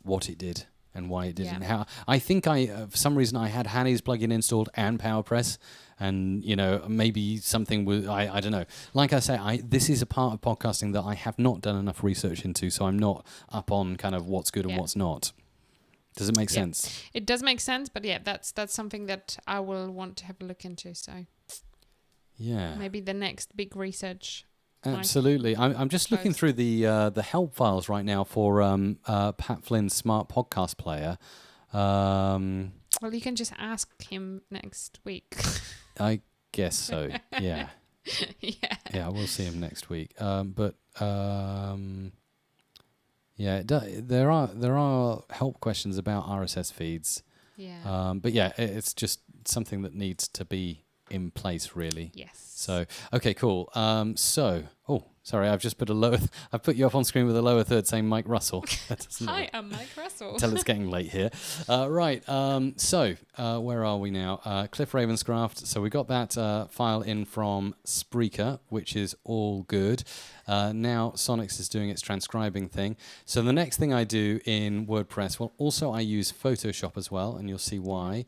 A: what it did and why it did
B: Yeah.
A: and how. I think for some reason I had Hanny's plugin installed and PowerPress, and maybe something was I don't know. Like I say, this is a part of podcasting that I have not done enough research into, so I'm not up on kind of what's good and what's not. Does it make sense?
B: It does make sense, but yeah, that's something that I will want to have a look into. So
A: Yeah.
B: maybe the next big research.
A: Absolutely. I'm just looking
B: post.
A: through the help files right now for Pat Flynn's Smart Podcast Player.
B: Well, you can just ask him next week.
A: I guess so. Yeah.
B: Yeah.
A: Yeah, we'll see him next week. Yeah, there are help questions about RSS feeds.
B: Yeah.
A: But yeah, it's just something that needs to be in place, really.
B: Yes.
A: So, okay, cool. Sorry, I've just put I've put you up on screen with a lower third saying Mike Russell. That doesn't
B: Hi, I'm Mike Russell.
A: tell it's getting late here. Right. Where are we now? Cliff Ravenscraft. So we got that file in from Spreaker, which is all good. Now Sonics is doing its transcribing thing. So the next thing I do in WordPress, well, also I use Photoshop as well, and you'll see why,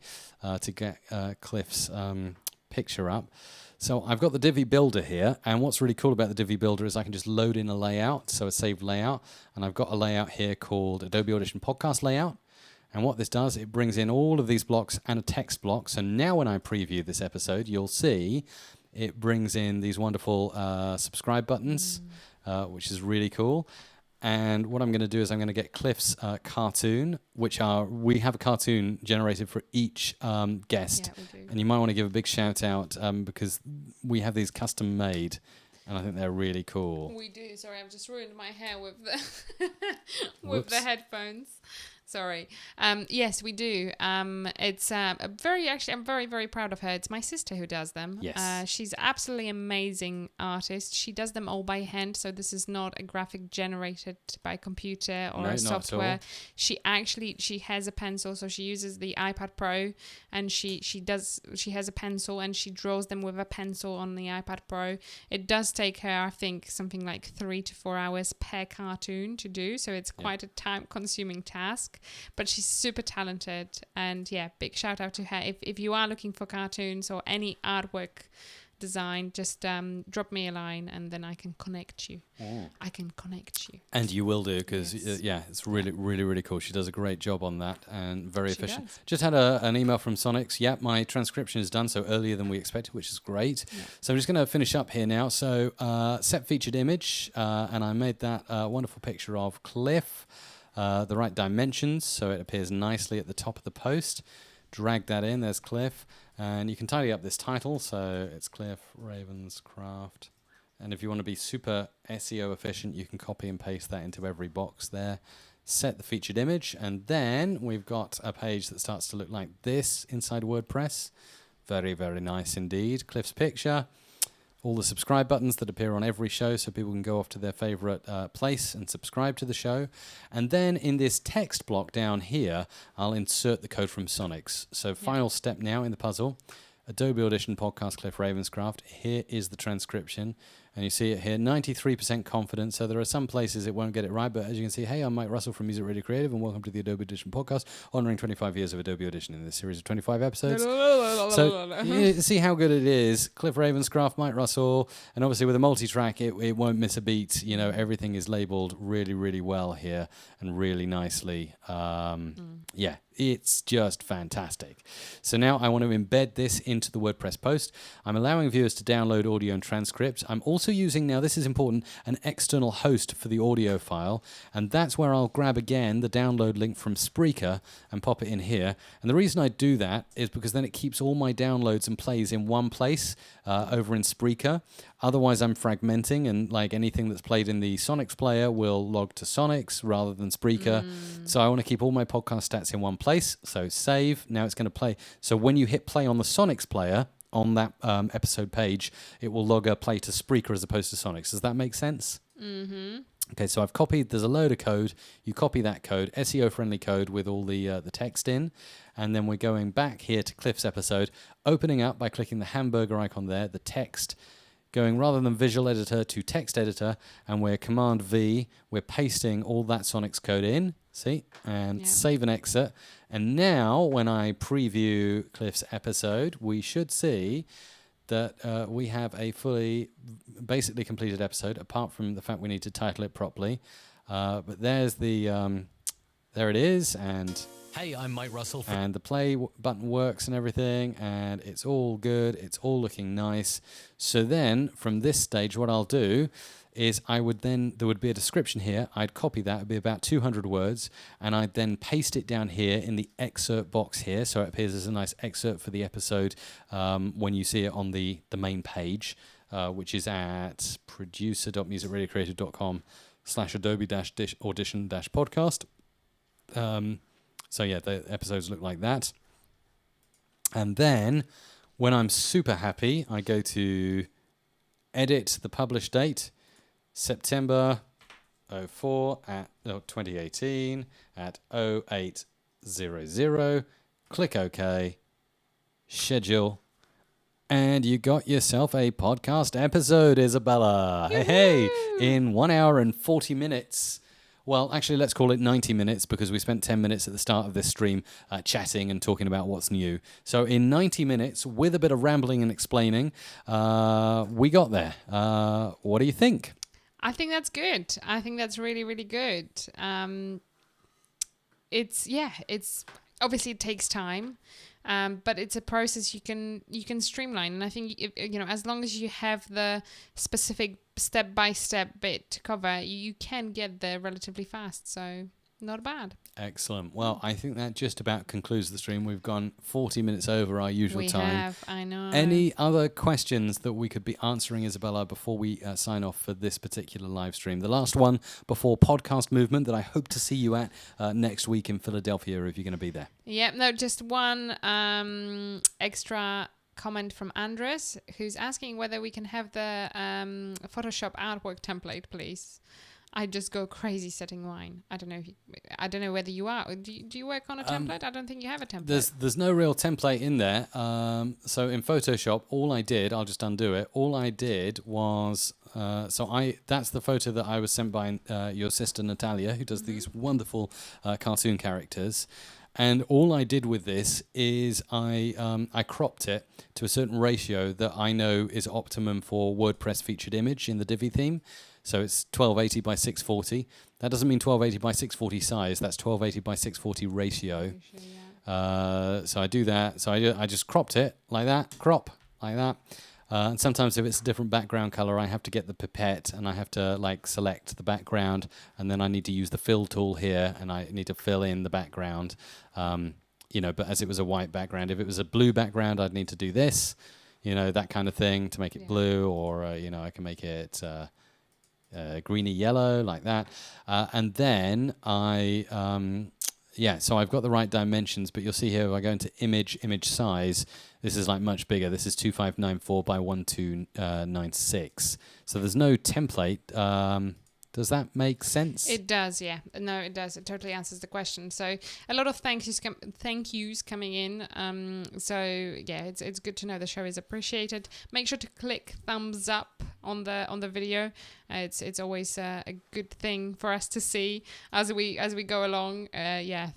A: to get Cliff's picture up. So I've got the Divi Builder here, and what's really cool about the Divi Builder is I can just load in a layout, so a saved layout, and I've got a layout here called Adobe Audition Podcast Layout. And what this does, it brings in all of these blocks and a text block. So now when I preview this episode, you'll see it brings in these wonderful subscribe buttons, which is really cool. And what I'm going to do is I'm going to get Cliff's cartoon, we have a cartoon generated for each guest.
B: Yeah, we do.
A: And you might want to give a big shout out because we have these custom made, and I think they're really cool.
B: We do. Sorry, I've just ruined my hair with the with
A: Whoops.
B: the headphones. Sorry. Yes, we do. It's I'm very, very proud of her. It's my sister who does them.
A: Yes.
B: She's absolutely amazing artist. She does them all by hand, so this is not a graphic generated by computer or
A: No,
B: a
A: not at all.
B: software. She has a pencil, so she uses the iPad Pro, and she has a pencil and she draws them with a pencil on the iPad Pro. It does take her, I think, something like 3 to 4 hours per cartoon to do, so it's quite a time-consuming task. But she's super talented, and yeah, big shout out to her. If you are looking for cartoons or any artwork design, just drop me a line and then I can connect you. I can connect you.
A: And you will do because,
B: Yes.
A: it's really, really, really cool. She does a great job on that and very
B: She
A: efficient.
B: does.
A: Just had an email from Sonics. Yeah, my transcription is done, so earlier than we expected, which is great.
B: Yeah.
A: So I'm just going to finish up here now. So set featured image, and I made that wonderful picture of Cliff, the right dimensions, so it appears nicely at the top of the post. Drag that in, there's Cliff. And you can tidy up this title, so it's Cliff Ravenscraft. And if you want to be super SEO efficient, you can copy and paste that into every box there. Set the featured image, and then we've got a page that starts to look like this inside WordPress. Very, very nice indeed. Cliff's picture. All the subscribe buttons that appear on every show so people can go off to their favorite place and subscribe to the show. And then in this text block down here, I'll insert the code from Sonics. So final step now in the puzzle. Adobe Audition Podcast Cliff Ravenscraft. Here is the transcription. And you see it here, 93% confidence. So there are some places it won't get it right. But as you can see, hey, I'm Mike Russell from Music Radio Creative, and welcome to the Adobe Audition Podcast, honoring 25 years of Adobe Audition in this series of 25 episodes. So you see how good it is. Cliff Ravenscraft, Mike Russell, and obviously with a multi-track, it won't miss a beat. You know, everything is labeled really, really well here and really nicely. Yeah, it's just fantastic. So now I want to embed this into the WordPress post. I'm allowing viewers to download audio and transcript. I'm also using, now this is important, an external host for the audio file, and that's where I'll grab again the download link from Spreaker and pop it in here. And the reason I do that is because then it keeps all my downloads and plays in one place over in Spreaker. Otherwise, I'm fragmenting, and like anything that's played in the Sonics player will log to Sonics rather than Spreaker. So I want to keep all my podcast stats in one place. So save. Now it's going to play. So when you hit play on the Sonics player on that episode page, it will log a play to Spreaker as opposed to Sonics. Does that make sense? Mm-hmm. Okay, so I've copied, there's a load of code. You copy that code, SEO-friendly code with all the text in, and then we're going back here to Cliff's episode, opening up by clicking the hamburger icon there, the text, going rather than visual editor to text editor, and we're Command V, we're pasting all that Sonics code in, see, and save and exit. And now when I preview Cliff's episode, we should see that we have a fully, basically completed episode, apart from the fact we need to title it properly. But there's the, there it is, and
C: Hey, I'm Mike Russell.
A: and the play button works and everything, and it's all good. It's all looking nice. So then, from this stage, what I'll do is there would be a description here. I'd copy that. It'd be about 200 words, and I'd then paste it down here in the excerpt box here, so it appears as a nice excerpt for the episode when you see it on the main page, which is at producer.musicradiocreative.com/adobe-audition-podcast. So yeah, the episodes look like that. And then when I'm super happy, I go to edit the publish date, September 2018 at 0800. Click OK, schedule, and you got yourself a podcast episode, Isabella. Hey, in 1 hour and 40 minutes. Well, actually, let's call it 90 minutes because we spent 10 minutes at the start of this stream chatting and talking about what's new. So in 90 minutes, with a bit of rambling and explaining, we got there. What do you think?
B: I think that's good. I think that's really, really good. It's obviously it takes time, but it's a process you can streamline. And I think as long as you have the specific step-by-step bit to cover, you can get there relatively fast. So not bad.
A: Excellent. Well, I think that just about concludes the stream. We've gone 40 minutes over our usual time.
B: We have, I know.
A: Any other questions that we could be answering, Isabella, before we sign off for this particular live stream? The last one before Podcast Movement that I hope to see you at next week in Philadelphia if you're going to be there.
B: Yeah, no, just one extra comment from Andres, who's asking whether we can have the Photoshop artwork template, please. I just go crazy setting mine. I don't know whether you are. Do you work on a template? I don't think you have a template.
A: There's no real template in there. So in Photoshop, I'll just undo it. All I did was that's the photo that I was sent by your sister Natalia, who does these wonderful cartoon characters. And all I did with this is I cropped it to a certain ratio that I know is optimum for WordPress featured image in the Divi theme. So it's 1280 by 640. That doesn't mean 1280 by 640 size. That's 1280 by 640 ratio. So I do that. So I just cropped it like that. Crop like that. And sometimes if it's a different background color, I have to get the pipette and I have to select the background, and then I need to use the fill tool here and I need to fill in the background. But as it was a white background, if it was a blue background, I'd need to do this, that kind of thing to make it blue, or I can make it greeny yellow like that. And then so I've got the right dimensions, but you'll see here if I go into image size, this is much bigger. This is 2594 by 1296. So there's no template. Does that make sense?
B: It does, yeah. No, it does. It totally answers the question. So a lot of thank yous coming in. It's good to know the show is appreciated. Make sure to click thumbs up on the video. It's always a good thing for us to see as we go along.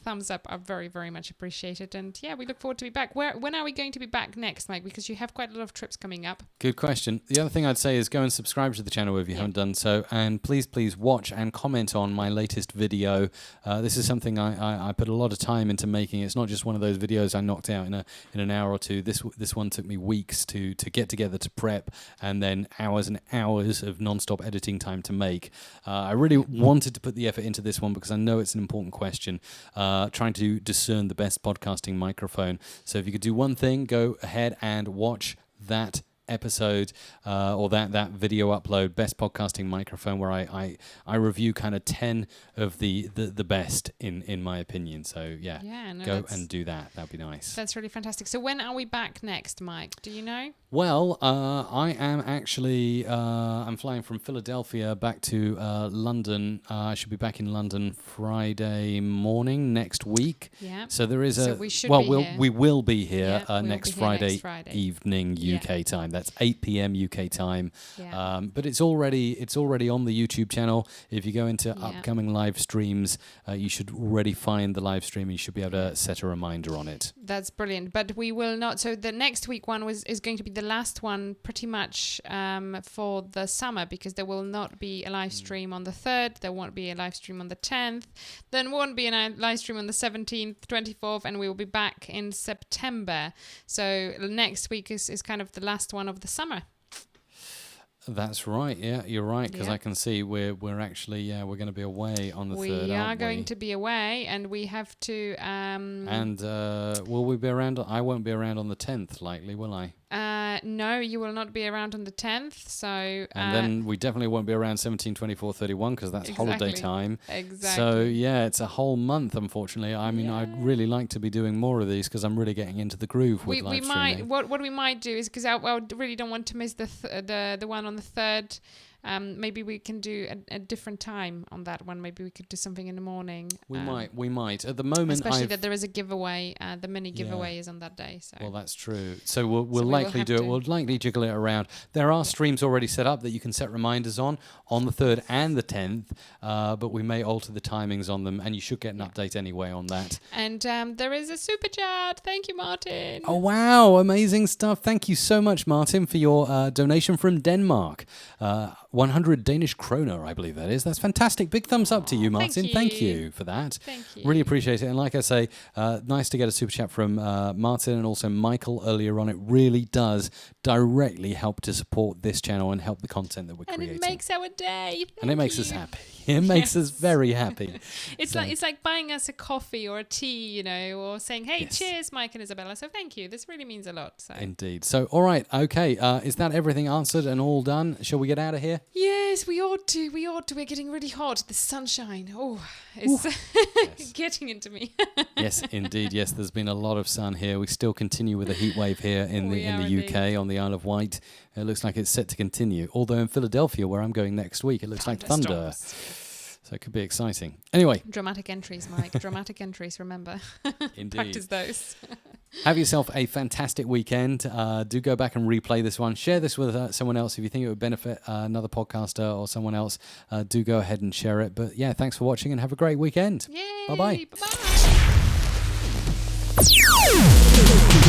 B: Thumbs up are very, very much appreciated. And we look forward to be back. When are we going to be back next, Mike? Because you have quite a lot of trips coming up.
A: Good question. The other thing I'd say is go and subscribe to the channel if you haven't done so, and please watch and comment on my latest video. This is something I put a lot of time into making. It's not just one of those videos I knocked out in an hour or two. This one took me weeks to get together, to prep, and then hours and hours of non-stop editing time to make. I really wanted to put the effort into this one because I know it's an important question, trying to discern the best podcasting microphone. So if you could do one thing, go ahead and watch that episode or that video upload, Best Podcasting Microphone, where I review kind of 10 of the best in my opinion. So go and do that. That'd be nice.
B: That's really fantastic. So when are we back next, Mike? Do you know?
A: Well, I am actually I'm flying from Philadelphia back to London. I should be back in London Friday morning next week.
B: Yeah.
A: So there is
B: So we should be here.
A: we will be here
B: Yeah,
A: next
B: we'll be here
A: Friday
B: next Friday.
A: evening UK time. That's 8 p.m. UK time.
B: Yeah.
A: But it's already on the YouTube channel. If you go into upcoming live streams, you should already find the live stream. You should be able to set a reminder on it.
B: That's brilliant. But we will not. So the next week one is going to be the last one pretty much for the summer, because there will not be a live stream on the 3rd. There won't be a live stream on the 10th. Then won't be a live stream on the 17th, 24th, and we will be back in September. So next week is kind of the last one of the summer.
A: That's right. Yeah, you're right. Because
B: Yeah.
A: I can see we're actually we're going to be away on the 3rd.
B: We are
A: aren't
B: going
A: we?
B: to be away, and we have to.
A: And will we be around? I won't be around on the 10th, likely, will I?
B: No, you will not be around on the 10th. So.
A: And then we definitely won't be around 17, 24, 31 because that's holiday
B: Exactly.
A: time.
B: Exactly.
A: So yeah, it's a whole month. Unfortunately, I mean, I'd really like to be doing more of these because I'm really getting into the groove with live
B: we might
A: streaming.
B: what we might do is, because I really don't want to miss the one on the 3rd. Maybe we can do a different time on that one. Maybe we could do something in the morning.
A: We might. At the moment,
B: especially that there is a giveaway. The mini giveaway is on that day. So.
A: Well, that's true. So we'll
B: we will
A: likely
B: have
A: do it.
B: to.
A: We'll likely jiggle it around. There are streams already set up that you can set reminders on the 3rd and the 10th, but we may alter the timings on them, and you should get an update anyway on that.
B: And there is a super chat. Thank you, Martin.
A: Oh, wow. Amazing stuff. Thank you so much, Martin, for your donation from Denmark. 100 Danish kroner, I believe that is. That's fantastic. Big thumbs up to you, Martin. Thank you for that.
B: Thank you.
A: Really appreciate it. And like I say, nice to get a super chat from Martin and also Michael earlier on. It really does directly help to support this channel and help the content that we're
B: And
A: creating.
B: it makes our day.
A: And it
B: Thank
A: makes
B: you.
A: us happy. It makes us very happy.
B: It's like buying us a coffee or a tea, or saying, "Hey,
A: Yes.
B: cheers, Mike and Isabella." So thank you. This really means a lot. So.
A: Indeed. So, all right. Okay. Is that everything answered and all done? Shall we get out of here?
B: Yes, we ought to. We're getting really hot. The sunshine. Oh, it's getting into me.
A: Yes, indeed. Yes, there's been a lot of sun here. We still continue with a heat wave here in the UK on the Isle of Wight. It looks like it's set to continue. Although in Philadelphia, where I'm going next week, it looks like thunder. So it could be exciting. Anyway.
B: Dramatic entries, Mike. Dramatic entries, remember.
A: Indeed.
B: Practice those.
A: Have yourself a fantastic weekend. Do go back and replay this one. Share this with someone else. If you think it would benefit another podcaster or someone else, do go ahead and share it. But yeah, thanks for watching and have a great weekend.
B: Yay.
A: Bye-bye.
B: Bye-bye.